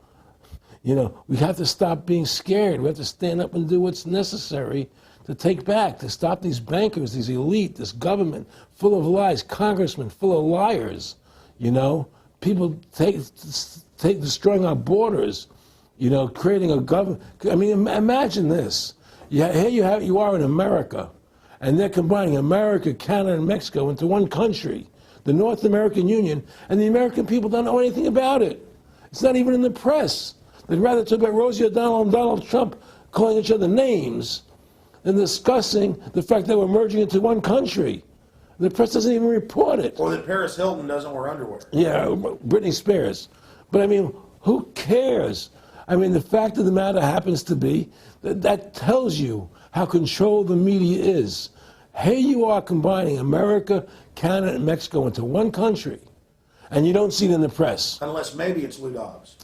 We have to stop being scared. We have to stand up and do what's necessary to take back, to stop these bankers, these elite, this government full of lies, congressmen full of liars, People destroying our borders, creating a government. I mean, imagine this. Here you are in America, and they're combining America, Canada, and Mexico into one country, the North American Union, and the American people don't know anything about it. It's not even in the press. They'd rather talk about Rosie O'Donnell and Donald Trump calling each other names than discussing the fact that we're merging into one country. The press doesn't even report it. Or that Paris Hilton doesn't wear underwear. Yeah, Britney Spears. But I mean, who cares? I mean, the fact of the matter happens to be that tells you how controlled the media is. Here you are combining America, Canada, and Mexico into one country, and you don't see it in the press. Unless maybe it's Lou Dobbs.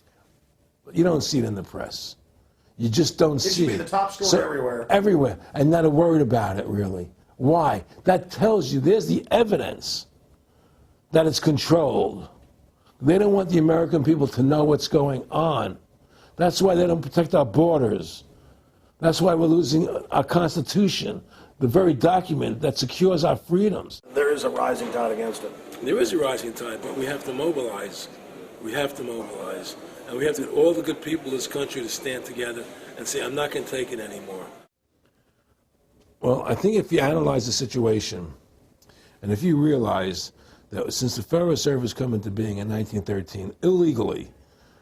You don't see it in the press. You just don't see it. It should be the top story everywhere. Everywhere, and not a word about it, really. Why? That tells you there's the evidence that it's controlled. They don't want the American people to know what's going on. That's why they don't protect our borders. That's why we're losing our Constitution, the very document that secures our freedoms. There is a rising tide against it. There is a rising tide, but we have to mobilize. We have to mobilize. And we have to get all the good people in this country to stand together and say, I'm not going to take it anymore. Well, I think if you analyze the situation, and if you realize that since the Federal Reserve has come into being in 1913, illegally,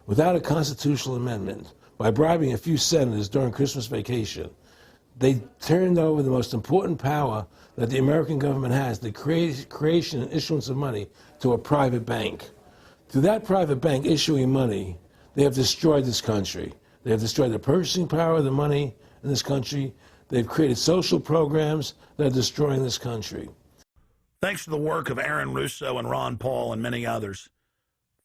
without a constitutional amendment, by bribing a few senators during Christmas vacation, they turned over the most important power that the American government has, the creation and issuance of money, to a private bank. To that private bank issuing money, they have destroyed this country. They have destroyed the purchasing power of the money in this country. They've created social programs that are destroying this country. Thanks to the work of Aaron Russo and Ron Paul and many others,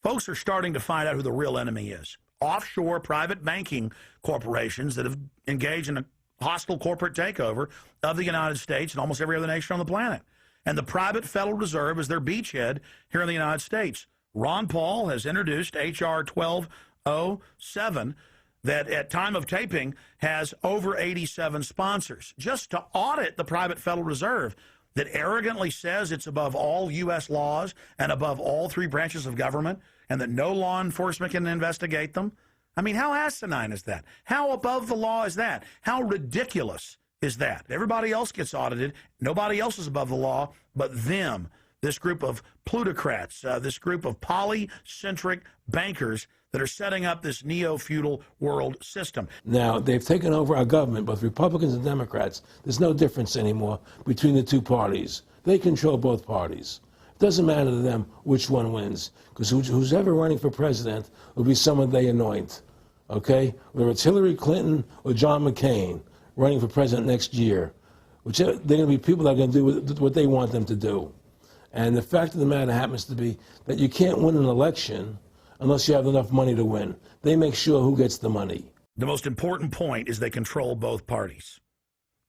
folks are starting to find out who the real enemy is. Offshore private banking corporations that have engaged in a hostile corporate takeover of the United States and almost every other nation on the planet. And the private Federal Reserve is their beachhead here in the United States. Ron Paul has introduced H.R. 1207 that at time of taping has over 87 sponsors, just to audit the private Federal Reserve that arrogantly says it's above all U.S. laws and above all three branches of government and that no law enforcement can investigate them. I mean, how asinine is that? How above the law is that? How ridiculous is that? Everybody else gets audited. Nobody else is above the law but them, this group of plutocrats, this group of polycentric bankers that are setting up this neo-feudal world system. Now, they've taken over our government, both Republicans and Democrats. There's no difference anymore between the two parties. They control both parties. It doesn't matter to them which one wins, because who's ever running for president will be someone they anoint, okay? Whether it's Hillary Clinton or John McCain running for president next year, they're going to be people that are going to do what they want them to do. And the fact of the matter happens to be that you can't win an election unless you have enough money to win. They make sure who gets the money. The most important point is they control both parties.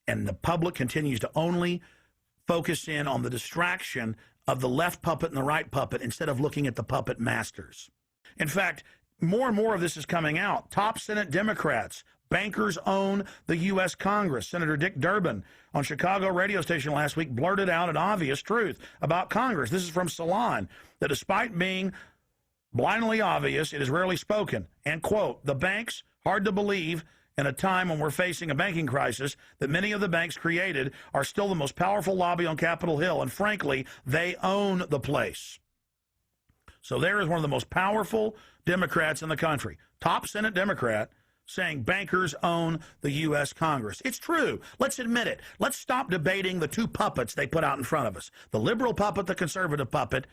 And the public continues to only focus in on the distraction of the left puppet and the right puppet instead of looking at the puppet masters. In fact, more and more of this is coming out. Top Senate Democrats, bankers own the U.S. Congress. Senator Dick Durbin on Chicago radio station last week blurted out an obvious truth about Congress. This is from Salon, that despite being blindly obvious, it is rarely spoken. And, quote, the banks, hard to believe in a time when we're facing a banking crisis, that many of the banks created are still the most powerful lobby on Capitol Hill. And frankly, they own the place. So there is one of the most powerful Democrats in the country, top Senate Democrat, saying bankers own the U.S. Congress. It's true. Let's admit it. Let's stop debating the two puppets they put out in front of us, the liberal puppet, the conservative puppet,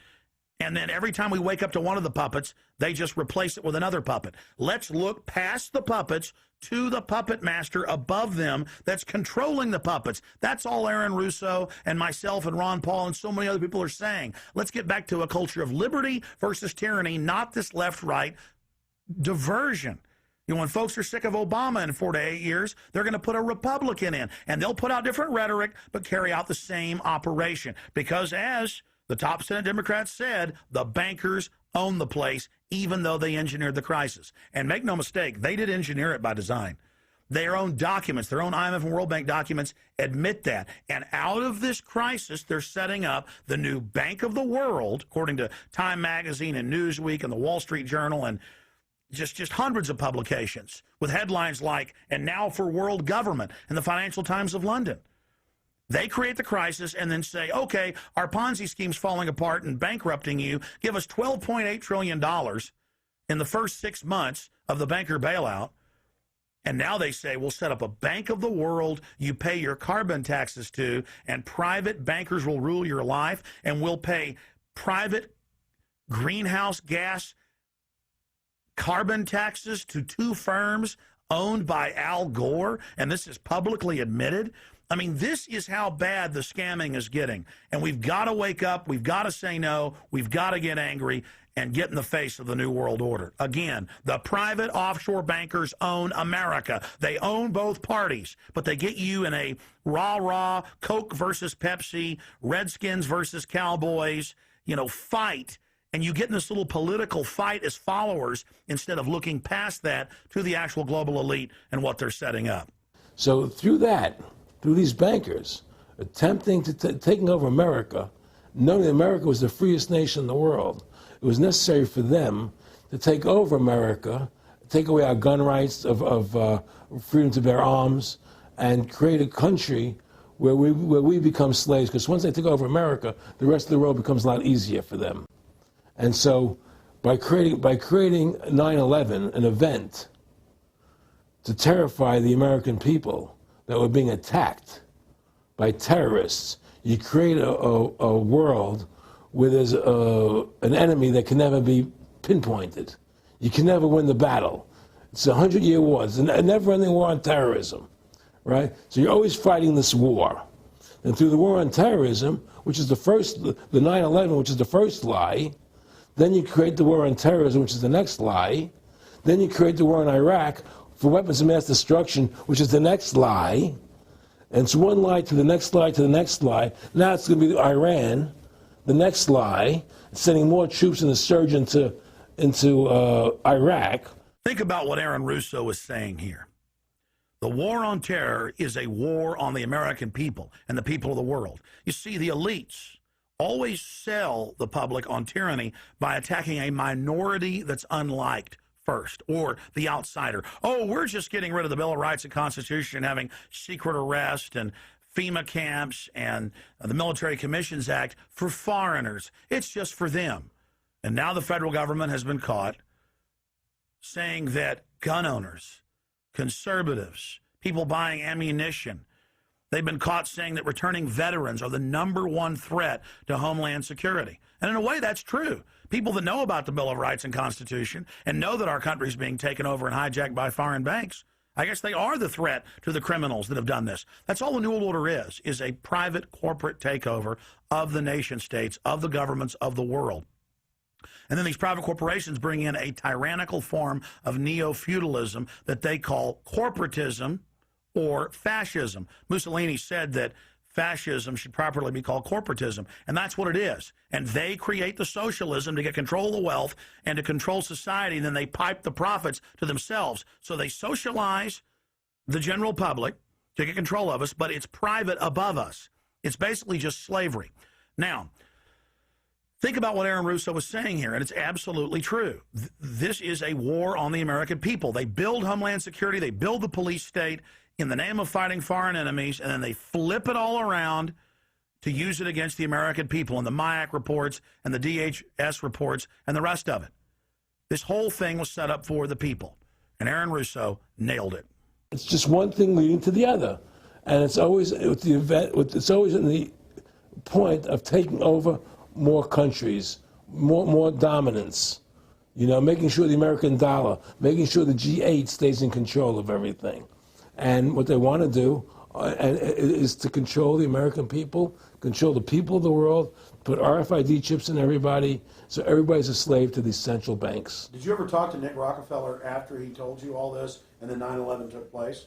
and then every time we wake up to one of the puppets, they just replace it with another puppet. Let's look past the puppets to the puppet master above them that's controlling the puppets. That's all Aaron Russo and myself and Ron Paul and so many other people are saying. Let's get back to a culture of liberty versus tyranny, not this left-right diversion. You know, when folks are sick of Obama in 4 to 8 years, they're going to put a Republican in, and they'll put out different rhetoric but carry out the same operation. Because as the top Senate Democrats said, the bankers own the place, even though they engineered the crisis. And make no mistake, they did engineer it by design. Their own documents, their own IMF and World Bank documents admit that. And out of this crisis, they're setting up the new Bank of the World, according to Time Magazine and Newsweek and the Wall Street Journal and just hundreds of publications with headlines like, and now for world government, and the Financial Times of London. They create the crisis and then say, okay, our Ponzi scheme's falling apart and bankrupting you. Give us $12.8 trillion in the first 6 months of the banker bailout. And now they say, we'll set up a Bank of the World you pay your carbon taxes to, and private bankers will rule your life, and we'll pay private greenhouse gas carbon taxes to two firms owned by Al Gore, and this is publicly admitted. I mean, this is how bad the scamming is getting. And we've got to wake up. We've got to say no. We've got to get angry and get in the face of the New World Order. Again, the private offshore bankers own America. They own both parties, but they get you in a rah-rah, Coke versus Pepsi, Redskins versus Cowboys, fight. And you get in this little political fight as followers instead of looking past that to the actual global elite and what they're setting up. So through these bankers attempting to taking over America, knowing that America was the freest nation in the world, it was necessary for them to take over America, take away our gun rights of freedom to bear arms, and create a country where we become slaves. Because once they take over America, the rest of the world becomes a lot easier for them. And so by creating 9/11, an event to terrify the American people that were being attacked by terrorists, you create a world where there's an enemy that can never be pinpointed. You can never win the battle. It's a 100-year war. It's a never-ending war on terrorism, right? So you're always fighting this war. And through the war on terrorism, which is the 9/11, which is the first lie, then you create the war on terrorism, which is the next lie. Then you create the war in Iraq for weapons of mass destruction, which is the next lie. And it's one lie to the next lie to the next lie. Now it's going to be Iran, the next lie, sending more troops and a surge into Iraq. Think about what Aaron Russo is saying here. The war on terror is a war on the American people and the people of the world. You see, the elites always sell the public on tyranny by attacking a minority that's unliked first, or the outsider. Oh, we're just getting rid of the Bill of Rights and Constitution and having secret arrest and FEMA camps and the Military Commissions Act for foreigners. It's just for them. And now the federal government has been caught saying that gun owners, conservatives, people buying ammunition, they've been caught saying that returning veterans are the #1 threat to Homeland Security. And in a way, that's true. People that know about the Bill of Rights and Constitution and know that our country is being taken over and hijacked by foreign banks, I guess they are the threat to the criminals that have done this. That's all the New World Order is a private corporate takeover of the nation states, of the governments of the world. And then these private corporations bring in a tyrannical form of neo-feudalism that they call corporatism or fascism. Mussolini said that fascism should properly be called corporatism. And that's what it is. And they create the socialism to get control of the wealth and to control society, and then they pipe the profits to themselves. So they socialize the general public to get control of us, but it's private above us. It's basically just slavery. Now, think about what Aaron Russo was saying here, and it's absolutely true. This is a war on the American people. They build Homeland Security, they build the police state in the name of fighting foreign enemies, and then they flip it all around to use it against the American people, and the MIAC reports and the DHS reports and the rest of it. This whole thing was set up for the people, and Aaron Russo nailed it. It's just one thing leading to the other, and it's always with the event. It's always in the point of taking over more countries, more dominance. You know, making sure the American dollar, making sure the G8 stays in control of everything. And what they want to do is to control the American people, control the people of the world, put RFID chips in everybody, so everybody's a slave to these central banks. Did you ever talk to Nick Rockefeller after he told you all this and then 9/11 took place?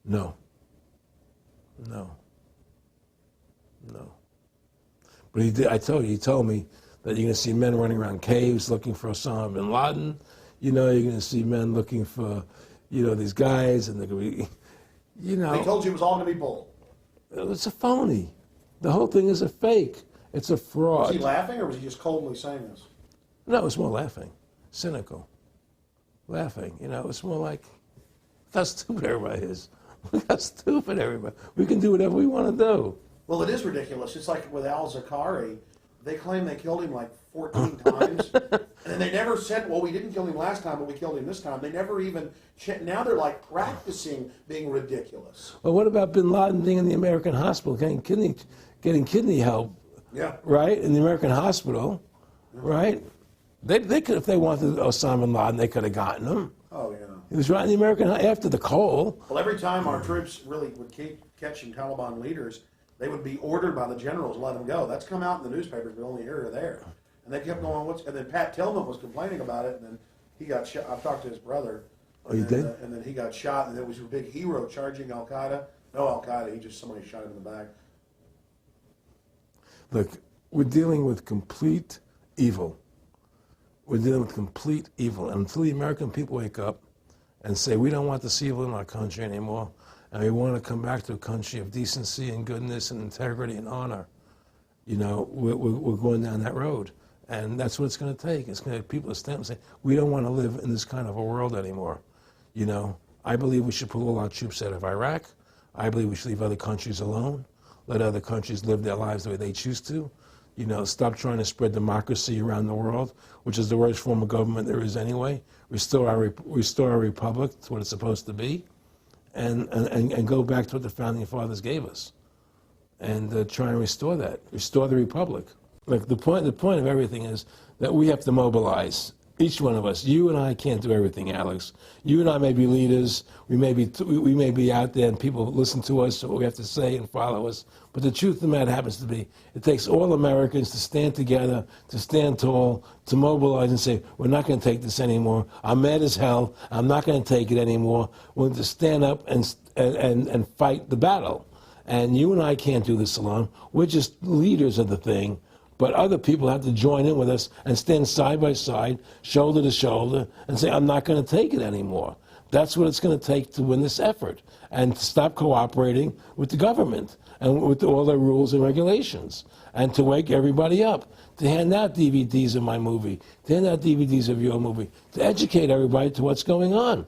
No. No. No. But he did. He told me that you're going to see men running around caves looking for Osama bin Laden. You know, you're going to see men looking for, these guys, and they're going to be, He told you it was all going to be bull. It's a phony. The whole thing is a fake. It's a fraud. Was he laughing, or was he just coldly saying this? No, it was more laughing. Cynical. Laughing. It's more like, look how stupid everybody is. Look how stupid everybody. We can do whatever we want to do. Well, it is ridiculous. It's like with al-Zakari. They claim they killed him like 14 times. And they never said, well, we didn't kill him last time, but we killed him this time. They never even, now they're like practicing being ridiculous. Well, what about bin Laden being in the American hospital, getting kidney help? Yeah. Right? In the American hospital, right? They could, if they wanted Osama bin Laden, they could have gotten him. Oh, yeah. He was right in the American, after the coal. Well, every time our troops really would keep catching Taliban leaders, they would be ordered by the generals to let them go. That's come out in the newspapers, but only here or there. And they kept going, and then Pat Tillman was complaining about it, and then he got shot. I've talked to his brother. Oh, you did? And then he got shot, and it was a big hero charging Al-Qaeda. No Al-Qaeda, somebody shot him in the back. Look, we're dealing with complete evil. We're dealing with complete evil. And until the American people wake up and say, we don't want this evil in our country anymore, and we want to come back to a country of decency and goodness and integrity and honor, we're going down that road. And that's what it's going to take. It's going to have people to stand up and say, we don't want to live in this kind of a world anymore. I believe we should pull all our troops out of Iraq. I believe we should leave other countries alone. Let other countries live their lives the way they choose to. Stop trying to spread democracy around the world, which is the worst form of government there is anyway. Restore our republic to what it's supposed to be, and go back to what the founding fathers gave us, and try and restore that. Restore the republic. Like the point of everything is that we have to mobilize. Each one of us. You and I can't do everything, Alex. You and I may be leaders. We may be out there, and people listen to us, what we have to say, and follow us. But the truth of the matter happens to be, it takes all Americans to stand together, to stand tall, to mobilize and say, we're not going to take this anymore. I'm mad as hell. I'm not going to take it anymore. We're going to stand up and fight the battle. And you and I can't do this alone. We're just leaders of the thing. But other people have to join in with us and stand side by side, shoulder to shoulder, and say, I'm not going to take it anymore. That's what it's going to take to win this effort, and to stop cooperating with the government and with all their rules and regulations, and to wake everybody up, to hand out DVDs of my movie, to hand out DVDs of your movie, to educate everybody to what's going on.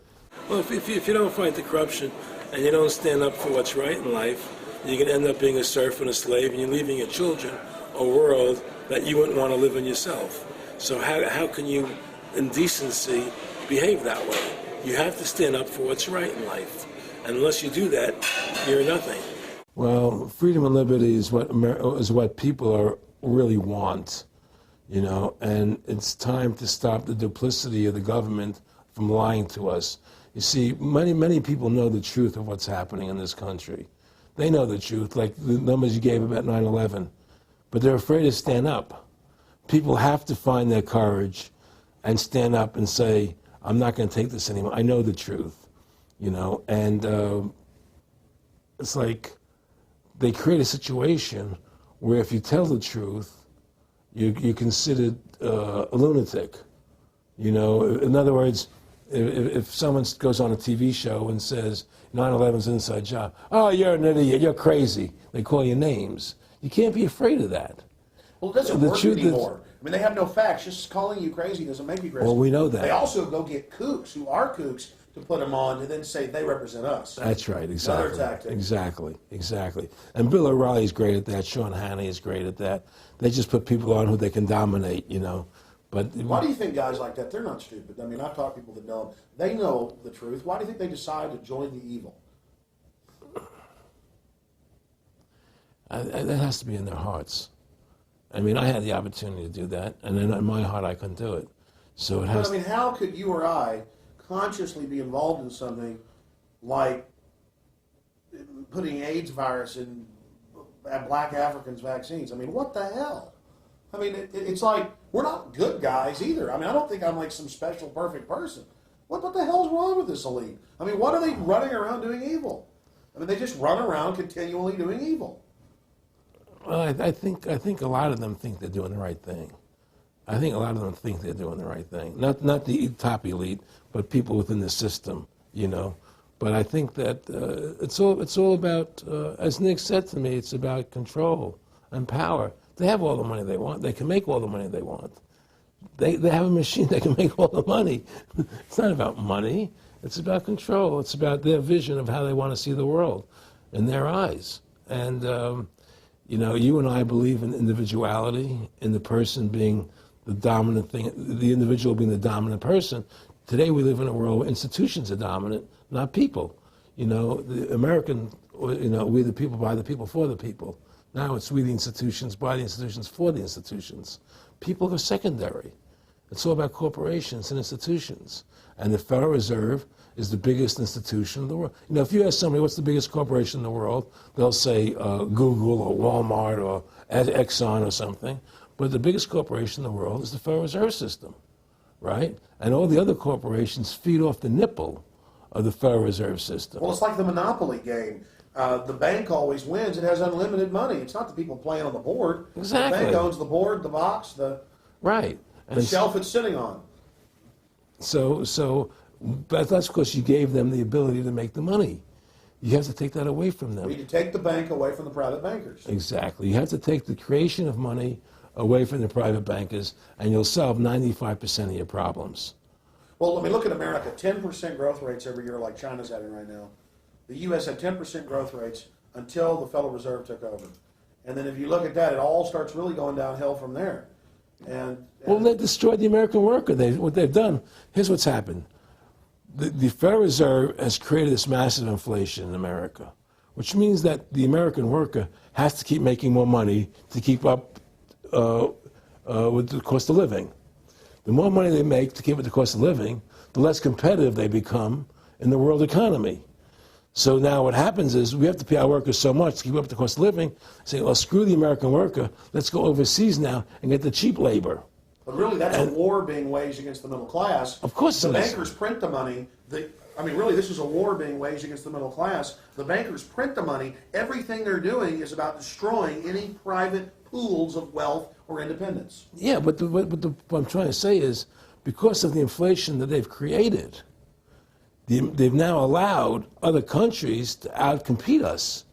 Well, if you don't fight the corruption and you don't stand up for what's right in life, you're going to end up being a serf and a slave, and you're leaving your children a world that you wouldn't want to live in yourself. So how can you, in decency, behave that way? You have to stand up for what's right in life. And unless you do that, you're nothing. Well, freedom and liberty is what people really want, and it's time to stop the duplicity of the government from lying to us. You see, many people know the truth of what's happening in this country. They know the truth, like the numbers you gave about 9/11. But they're afraid to stand up. People have to find their courage and stand up and say, I'm not going to take this anymore. I know the truth, and it's like they create a situation where if you tell the truth, you're considered a lunatic. You know, in other words, if someone goes on a TV show and says 9/11's an inside job, oh, you're an idiot, you're crazy. They call you names. You can't be afraid of that. Well, it doesn't work anymore. I mean, they have no facts. Just calling you crazy doesn't make you crazy. Well, we know that. They also go get kooks who are kooks to put them on and then say they represent us. That's right, exactly. Another tactic. Exactly. And Bill O'Reilly's great at that. Sean Hannity is great at that. They just put people on who they can dominate, you know. But why do you think guys like that, they're not stupid? I mean, I've talked to people that know them. They know the truth. Why do you think they decide to join the evil? That has to be in their hearts. I mean, I had the opportunity to do that, and then in my heart I couldn't do it. So it has. But, I mean, how could you or I consciously be involved in something like putting AIDS virus in black Africans' vaccines? I mean, what the hell? I mean, it's like, we're not good guys either. I mean, I don't think I'm like some special perfect person. What the hell's wrong with this elite? I mean, what are they running around doing evil? I mean, they just run around continually doing evil. Well, I think a lot of them think they're doing the right thing. I think a lot of them think they're doing the right thing. Not the top elite, but people within the system, you know. But I think that it's all about, as Nick said to me, it's about control and power. They have all the money they want. They can make all the money they want. They have a machine that can make all the money. It's not about money. It's about control. It's about their vision of how they want to see the world in their eyes. And, you know, you and I believe in individuality, in the person being the dominant thing, the individual being the dominant person. Today we live in a world where institutions are dominant, not people. You know, the American, you know, we the people, by the people, for the people. Now it's we the institutions, by the institutions, for the institutions. People are secondary. It's all about corporations and institutions. And the Federal Reserve is the biggest institution in the world. You know, if you ask somebody what's the biggest corporation in the world, they'll say Google or Walmart or Exxon or something. But the biggest corporation in the world is the Federal Reserve System, right? And all the other corporations feed off the nipple of the Federal Reserve System. Well, it's like the Monopoly game. The bank always wins. It has unlimited money. It's not the people playing on the board. Exactly. The bank owns the board, the box, the shelf it's sitting on. But that's because you gave them the ability to make the money. You have to take that away from them. We need to take the bank away from the private bankers. Exactly. You have to take the creation of money away from the private bankers, and you'll solve 95% of your problems. Well, I mean, look at America. 10% growth rates every year like China's having right now. The U.S. had 10% growth rates until the Federal Reserve took over. And then if you look at that, it all starts really going downhill from there. Well, they destroyed the American worker. What they've done, here's what's happened. The Federal Reserve has created this massive inflation in America, which means that the American worker has to keep making more money to keep up with the cost of living. The more money they make to keep with the cost of living, the less competitive they become in the world economy. So now what happens is we have to pay our workers so much to keep up with the cost of living, say, well, screw the American worker, let's go overseas now and get the cheap labor. But really, that's a war being waged against the middle class. Of course the bankers print the money. Really, this is a war being waged against the middle class. The bankers print the money. Everything they're doing is about destroying any private pools of wealth or independence. Yeah, but what I'm trying to say is, because of the inflation that they've created, they've now allowed other countries to outcompete us.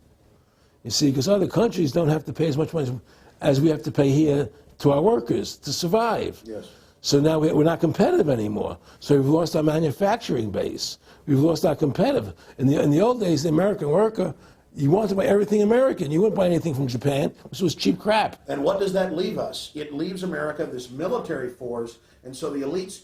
You see, because other countries don't have to pay as much money as we have to pay here to our workers to survive. Yes. So now we're not competitive anymore. So we've lost our manufacturing base. We've lost our competitive. In the old days, the American worker, you wanted to buy everything American. You wouldn't buy anything from Japan, which was cheap crap. And what does that leave us? It leaves America this military force, and so the elite's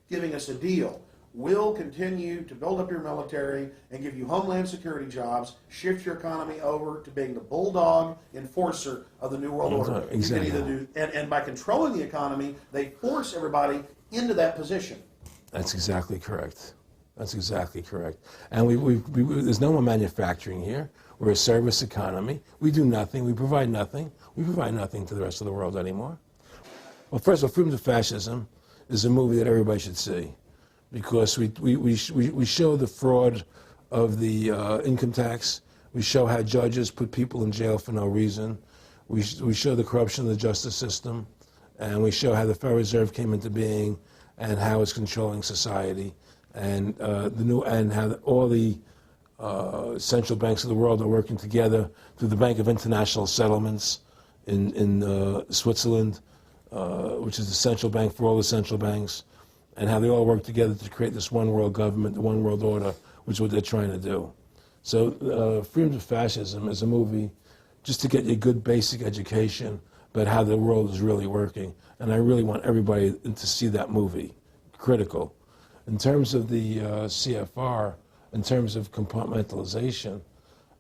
giving us a deal. We'll continue to build up your military and give you homeland security jobs, shift your economy over to being the bulldog enforcer of the New World Order. Exactly. You can either do, and by controlling the economy, they force everybody into that position. That's exactly correct. That's exactly correct. And there's no more manufacturing here. We're a service economy. We do nothing. We provide nothing. We provide nothing to the rest of the world anymore. Well, first of all, Freedom to Fascism is a movie that everybody should see, because we show the fraud of the income tax. We show how judges put people in jail for no reason. We show the corruption of the justice system, and we show how the Federal Reserve came into being and how it's controlling society, and how all the central banks of the world are working together through the Bank of International Settlements in Switzerland, which is the central bank for all the central banks, and how they all work together to create this one world government, the one world order, which is what they're trying to do. So Freedom of Fascism is a movie just to get you a good basic education about how the world is really working. And I really want everybody to see that movie, critical. In terms of the CFR, in terms of compartmentalization,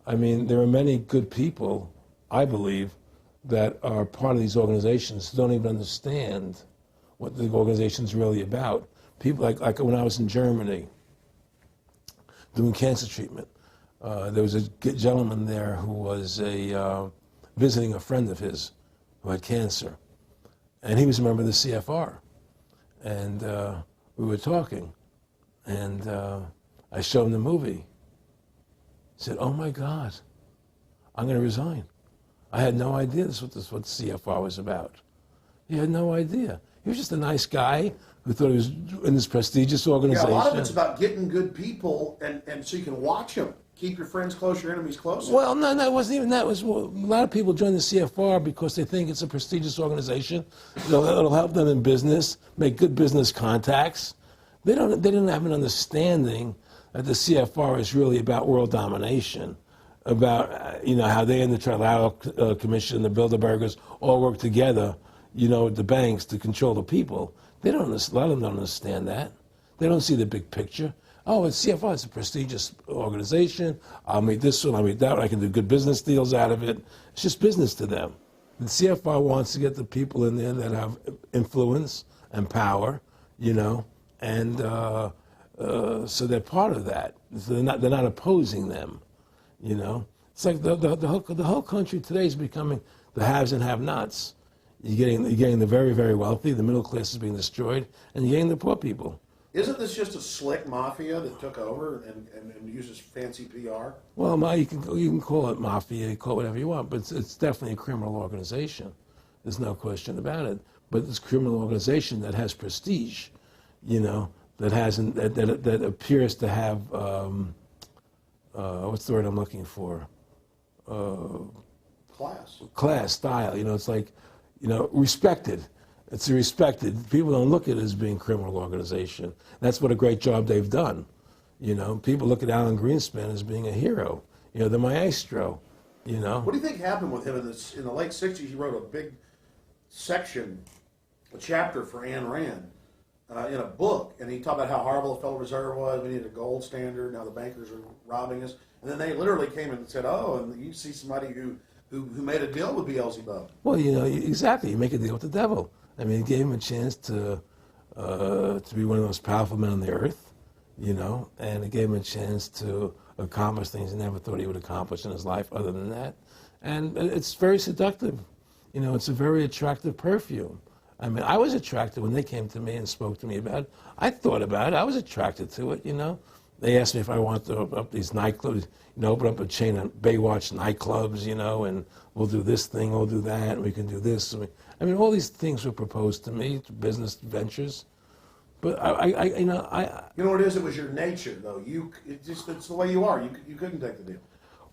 I mean, there are many good people, I believe, that are part of these organizations who don't even understand what the organization's really about. People like when I was in Germany doing cancer treatment, there was a gentleman there who was visiting a friend of his who had cancer. And he was a member of the CFR. And we were talking. And I showed him the movie. He said, "Oh my God, I'm going to resign. I had no idea this was what the CFR was about." He had no idea. He was just a nice guy who thought he was in this prestigious organization. Yeah, a lot of it's about getting good people, and so you can watch them. Keep your friends close, your enemies closer. Well, no, it wasn't even that. It was, a lot of people join the CFR because they think it's a prestigious organization. It'll help them in business, make good business contacts. They didn't have an understanding that the CFR is really about world domination, about how they and the Trilateral Commission, the Bilderbergers all work together, with the banks to control the people. A lot of them don't understand that. They don't see the big picture. Oh, it's CFR, it's a prestigious organization. I'll meet this one, I'll meet that one. I can do good business deals out of it. It's just business to them. The CFR wants to get the people in there that have influence and power, and so they're part of that. So they're not opposing them, It's like the whole country today is becoming the haves and have-nots. You're getting the very, very wealthy, the middle class is being destroyed, and you're getting the poor people. Isn't this just a slick mafia that took over and uses fancy PR? Well, you can call it mafia, you call it whatever you want, but it's definitely a criminal organization. There's no question about it. But it's a criminal organization that has prestige, that appears to have what's the word I'm looking for? Class, style. It's like, respected. It's respected. People don't look at it as being a criminal organization. That's what a great job they've done. People look at Alan Greenspan as being a hero. The maestro. What do you think happened with him in the late '60s? He wrote a big section, a chapter for Ayn Rand in a book, and he talked about how horrible the Federal Reserve was. We needed a gold standard. Now the bankers are robbing us. And then they literally came in and said, "Oh, and you see somebody who made a deal with Beelzebub." Well, exactly. You make a deal with the devil. I mean, it gave him a chance to be one of the most powerful men on the earth, and it gave him a chance to accomplish things he never thought he would accomplish in his life other than that. And it's very seductive. It's a very attractive perfume. I mean, I was attracted when they came to me and spoke to me about it. I thought about it. I was attracted to it, They asked me if I wanted to open up these nightclubs, open up a chain of Baywatch nightclubs, and we'll do this thing, we'll do that, and we can do this. I mean, all these things were proposed to me, business ventures. But You know what it is? It was your nature, though. It's the way you are. You couldn't take the deal.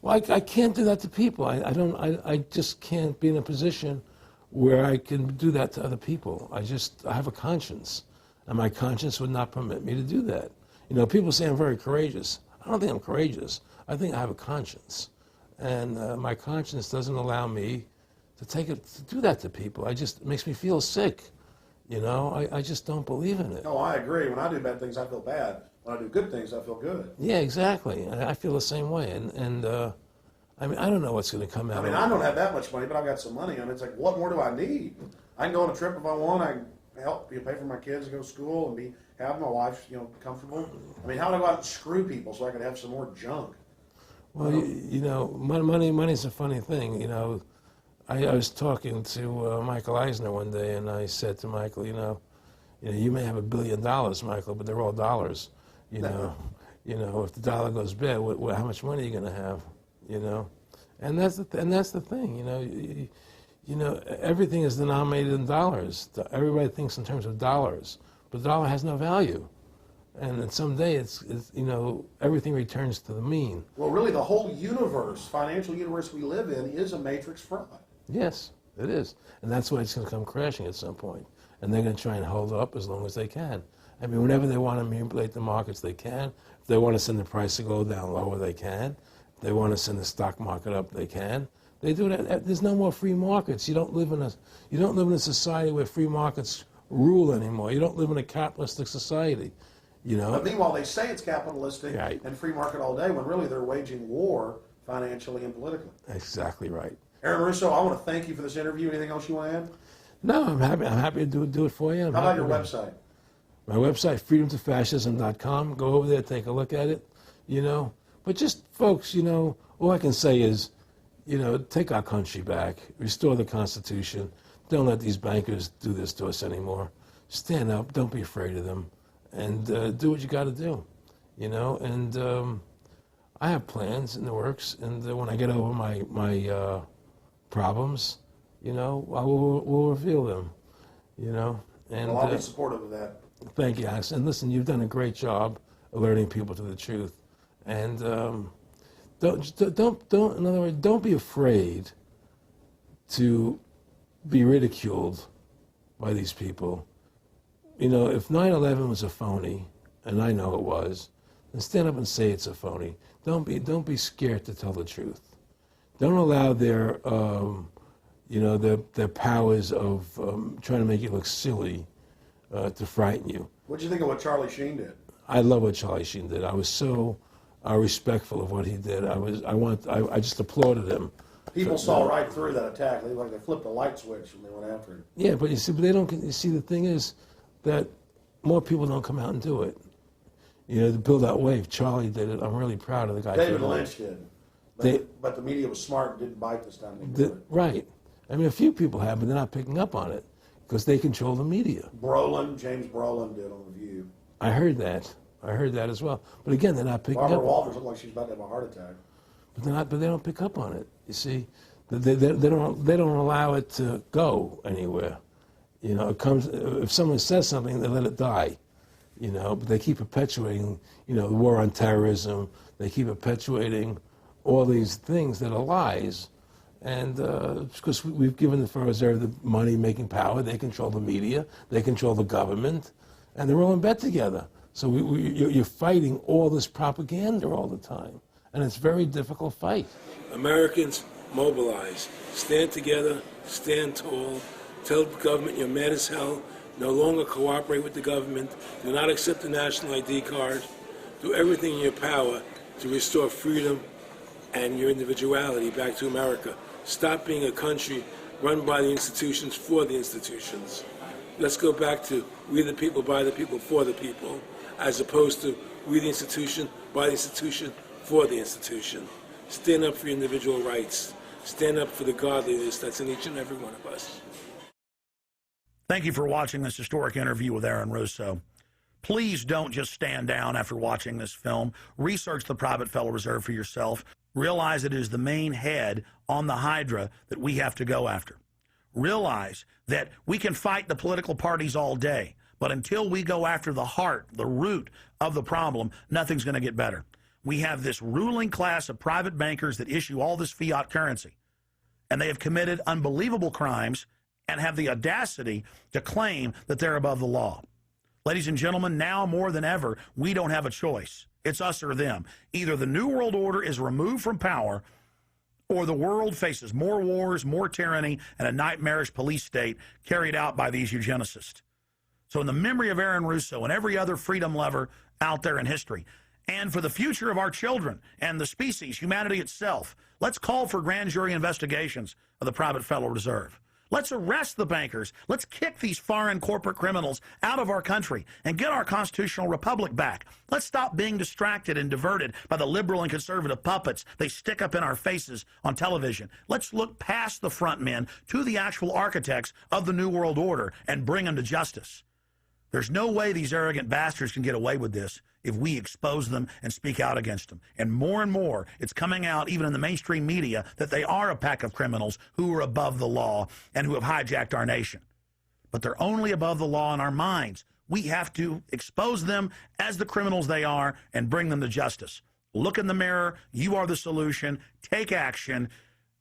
Well, I can't do that to people. I just can't be in a position where I can do that to other people. I have a conscience, and my conscience would not permit me to do that. People say I'm very courageous. I don't think I'm courageous. I think I have a conscience, and my conscience doesn't allow me to do that to people. It makes me feel sick. I just don't believe in it. No, I agree. When I do bad things, I feel bad. When I do good things, I feel good. Yeah, exactly. I feel the same way. And I mean, I don't know what's going to come out. I mean, I don't have that much money, but I've got some money. It's like, what more do I need? I can go on a trip if I want. I can help pay for my kids to go to school and have my wife, comfortable. I mean, how do I go out and screw people so I can have some more junk? Well, money's a funny thing. I was talking to Michael Eisner one day, and I said to Michael, you may have $1 billion, Michael, but they're all dollars. If the dollar goes bad, how much money are you going to have? you know, and that's the thing, you know. You know, everything is denominated in dollars. Everybody thinks in terms of dollars, but the dollar has no value. And someday it's you know, everything returns to the mean. Well, really, the whole universe, financial universe we live in, is a matrix fraud. Yes, it is. And that's why it's going to come crashing at some point. And they're going to try and hold it up as long as they can. I mean, whenever they want to manipulate the markets, they can. If they want to send the price to go down lower, they can. If they want to send the stock market up, they can. They do that. There's no more free markets. You don't live in a society where free markets rule anymore. You don't live in a capitalistic society. You know? But meanwhile, they say it's capitalistic Right. and free market all day, when really they're waging war financially and politically. Exactly right. Aaron Russo, I want to thank you for this interview. Anything else you want to add? No, I'm happy to do it for you. How about your website? My website, freedomtofascism.com. Go over there, take a look at it, you know. But just, folks, you know, all I can say is, you know, take our country back, restore the Constitution. Don't let these bankers do this to us anymore. Stand up, don't be afraid of them, and do what you got to do, you know. And I have plans in the works, and when I get over my problems, you know, we'll reveal them, you know. And Well, I'll be supportive of that. thank you, Alex. And listen, you've done a great job alerting people to the truth. And don't, in other words, don't be afraid to be ridiculed by these people. You know, if 9/11 was a phony, and I know it was, then stand up and say it's a phony. Don't be scared to tell the truth. Don't allow their you know, their powers of trying to make you look silly to frighten you. What do you think of what Charlie Sheen did? I love what Charlie Sheen did. I was so respectful of what he did. I just applauded him. People saw right through that attack. They flipped a light switch when they went after him. Yeah, but they don't. You see, the thing is that more people don't come out and do it. You know, to build that wave. Charlie did it. I'm really proud of the guy. David Lynch did. But the media was smart and didn't bite this time. Right. I mean, a few people have, but they're not picking up on it because they control the media. James Brolin did on The View. I heard that as well. But again, they're not picking Barbara up. Walters looked like she's about to have a heart attack. But they don't pick up on it. You see, they don't allow it to go anywhere. You know, it comes if someone says something, they let it die. You know, but they keep perpetuating, you know, the war on terrorism. They keep perpetuating all these things that are lies. And because we've given the Federal Reserve the money-making power, they control the media, they control the government, and they're all in bed together. So you're fighting all this propaganda all the time, and it's a very difficult fight. Americans, mobilize. Stand together, stand tall. Tell the government you're mad as hell. No longer cooperate with the government. Do not accept the national ID card. Do everything in your power to restore freedom and your individuality back to America. Stop being a country run by the institutions for the institutions. Let's go back to we the people, by the people, for the people, as opposed to we the institution, by the institution, for the institution. Stand up for your individual rights. Stand up for the godliness that's in each and every one of us. Thank you for watching this historic interview with Aaron Russo. Please don't just stand down after watching this film. Research the private Federal Reserve for yourself. Realize it is the main head on the Hydra that we have to go after. Realize that we can fight the political parties all day, but until we go after the heart, the root of the problem, nothing's going to get better. We have this ruling class of private bankers that issue all this fiat currency, and they have committed unbelievable crimes and have the audacity to claim that they're above the law. Ladies and gentlemen, now more than ever, we don't have a choice. It's us or them. Either the New World Order is removed from power, or the world faces more wars, more tyranny, and a nightmarish police state carried out by these eugenicists. So in the memory of Aaron Russo and every other freedom lover out there in history, and for the future of our children and the species, humanity itself, let's call for grand jury investigations of the private Federal Reserve. Let's arrest the bankers. Let's kick these foreign corporate criminals out of our country and get our constitutional republic back. Let's stop being distracted and diverted by the liberal and conservative puppets they stick up in our faces on television. Let's look past the front men to the actual architects of the New World Order and bring them to justice. There's no way these arrogant bastards can get away with this if we expose them and speak out against them. And more, it's coming out even in the mainstream media that they are a pack of criminals who are above the law and who have hijacked our nation. But they're only above the law in our minds. We have to expose them as the criminals they are and bring them to justice. Look in the mirror. You are the solution. Take action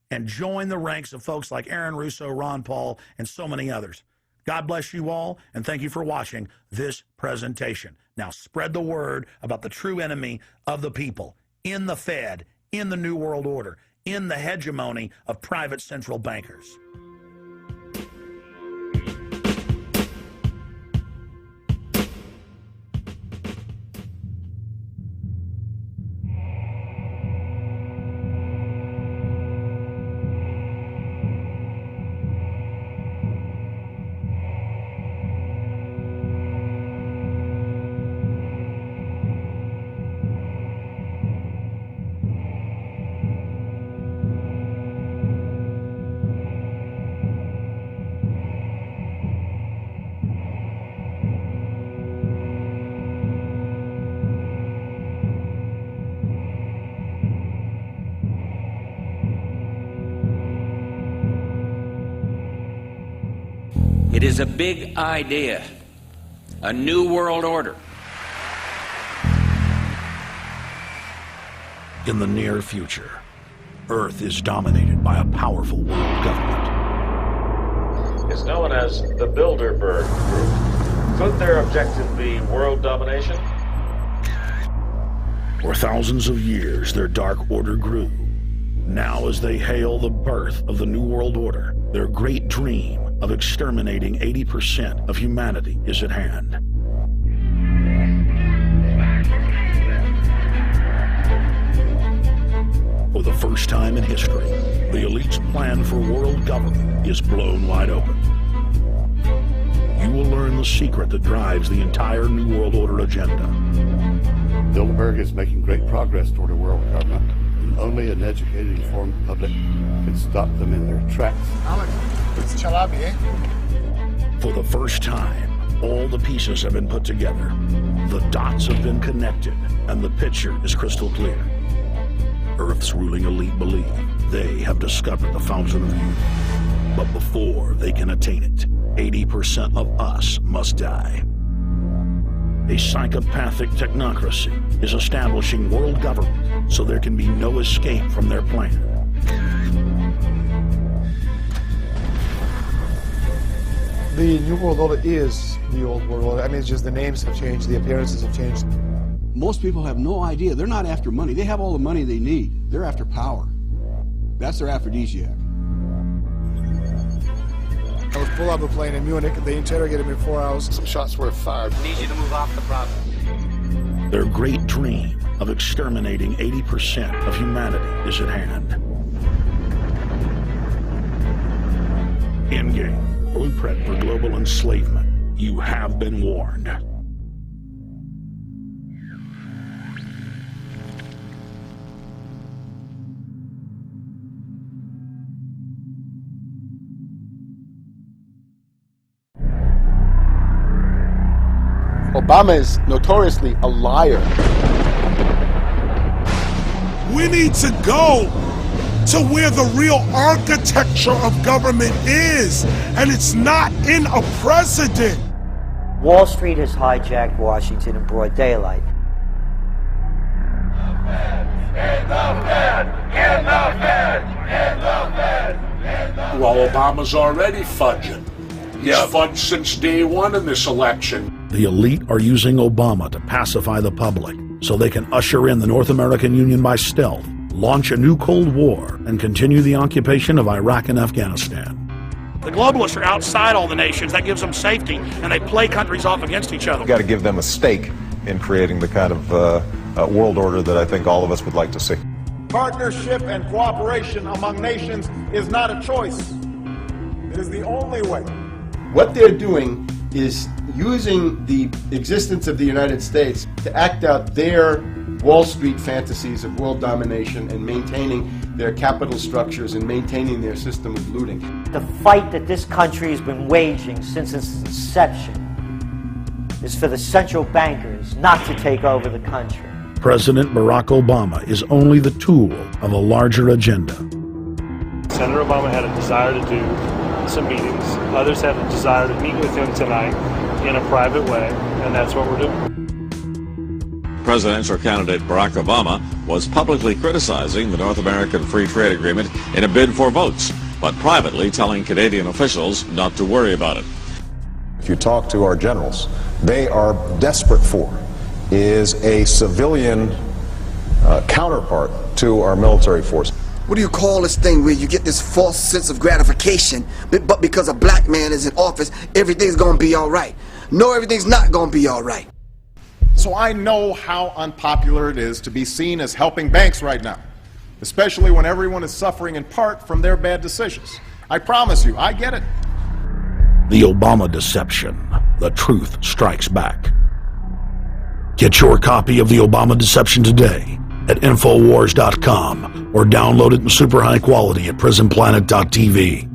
and join the ranks of folks like Aaron Russo, Ron Paul, and so many others. God bless you all, and thank you for watching this presentation. Now spread the word about the true enemy of the people in the Fed, in the New World Order, in the hegemony of private central bankers. It is a big idea, a new world order. In the near future, Earth is dominated by a powerful world government. It's known as the Bilderberg Group. Could their objective be world domination? For thousands of years, their dark order grew. Now, as they hail the birth of the New World Order, their great dream of exterminating 80% of humanity is at hand. For the first time in history, the elite's plan for world government is blown wide open. You will learn the secret that drives the entire New World Order agenda. Bilderberg is making great progress toward a world government. Only an educated, informed public can stop them in their tracks. Alex, it's Chalabi, eh? For the first time, all the pieces have been put together. The dots have been connected, and the picture is crystal clear. Earth's ruling elite believe they have discovered the fountain of youth. But before they can attain it, 80% of us must die. A psychopathic technocracy is establishing world government so there can be no escape from their plan. The New World Order is the old world order. I mean, it's just the names have changed, the appearances have changed. Most people have no idea. They're not after money. They have all the money they need. They're after power. That's their aphrodisiac. I was pulled out of a plane in Munich, they interrogated me 4 hours. Some shots were fired. Need you to move off the property. Their great dream of exterminating 80% of humanity is at hand. Endgame, blueprint for global enslavement. You have been warned. Obama is notoriously a liar. We need to go to where the real architecture of government is, and it's not in a president. Wall Street has hijacked Washington in broad daylight. Well, Obama's already fudging. He's fudged since day one in this election. The elite are using Obama to pacify the public so they can usher in the North American Union by stealth, launch a new Cold War, and continue the occupation of Iraq and Afghanistan. The globalists are outside all the nations. That gives them safety, and they play countries off against each other. We've got to give them a stake in creating the kind of world order that I think all of us would like to see. Partnership and cooperation among nations is not a choice. It is the only way. What they're doing is using the existence of the United States to act out their Wall Street fantasies of world domination and maintaining their capital structures and maintaining their system of looting. The fight that this country has been waging since its inception is for the central bankers not to take over the country. President Barack Obama is only the tool of a larger agenda. Senator Obama had a desire to do some meetings. Others had a desire to meet with him tonight in a private way, and that's what we're doing. Presidential candidate Barack Obama was publicly criticizing the North American Free Trade Agreement in a bid for votes, but privately telling Canadian officials not to worry about it. If you talk to our generals, they are desperate for is a civilian counterpart to our military force. What do you call this thing where you get this false sense of gratification, but because a black man is in office, everything's gonna be all right? No, everything's not gonna be all right. So I know how unpopular it is to be seen as helping banks right now, especially when everyone is suffering in part from their bad decisions. I promise you, I get it. The Obama deception. The truth strikes back. Get your copy of The Obama Deception today at Infowars.com or download it in super high quality at prisonplanet.tv.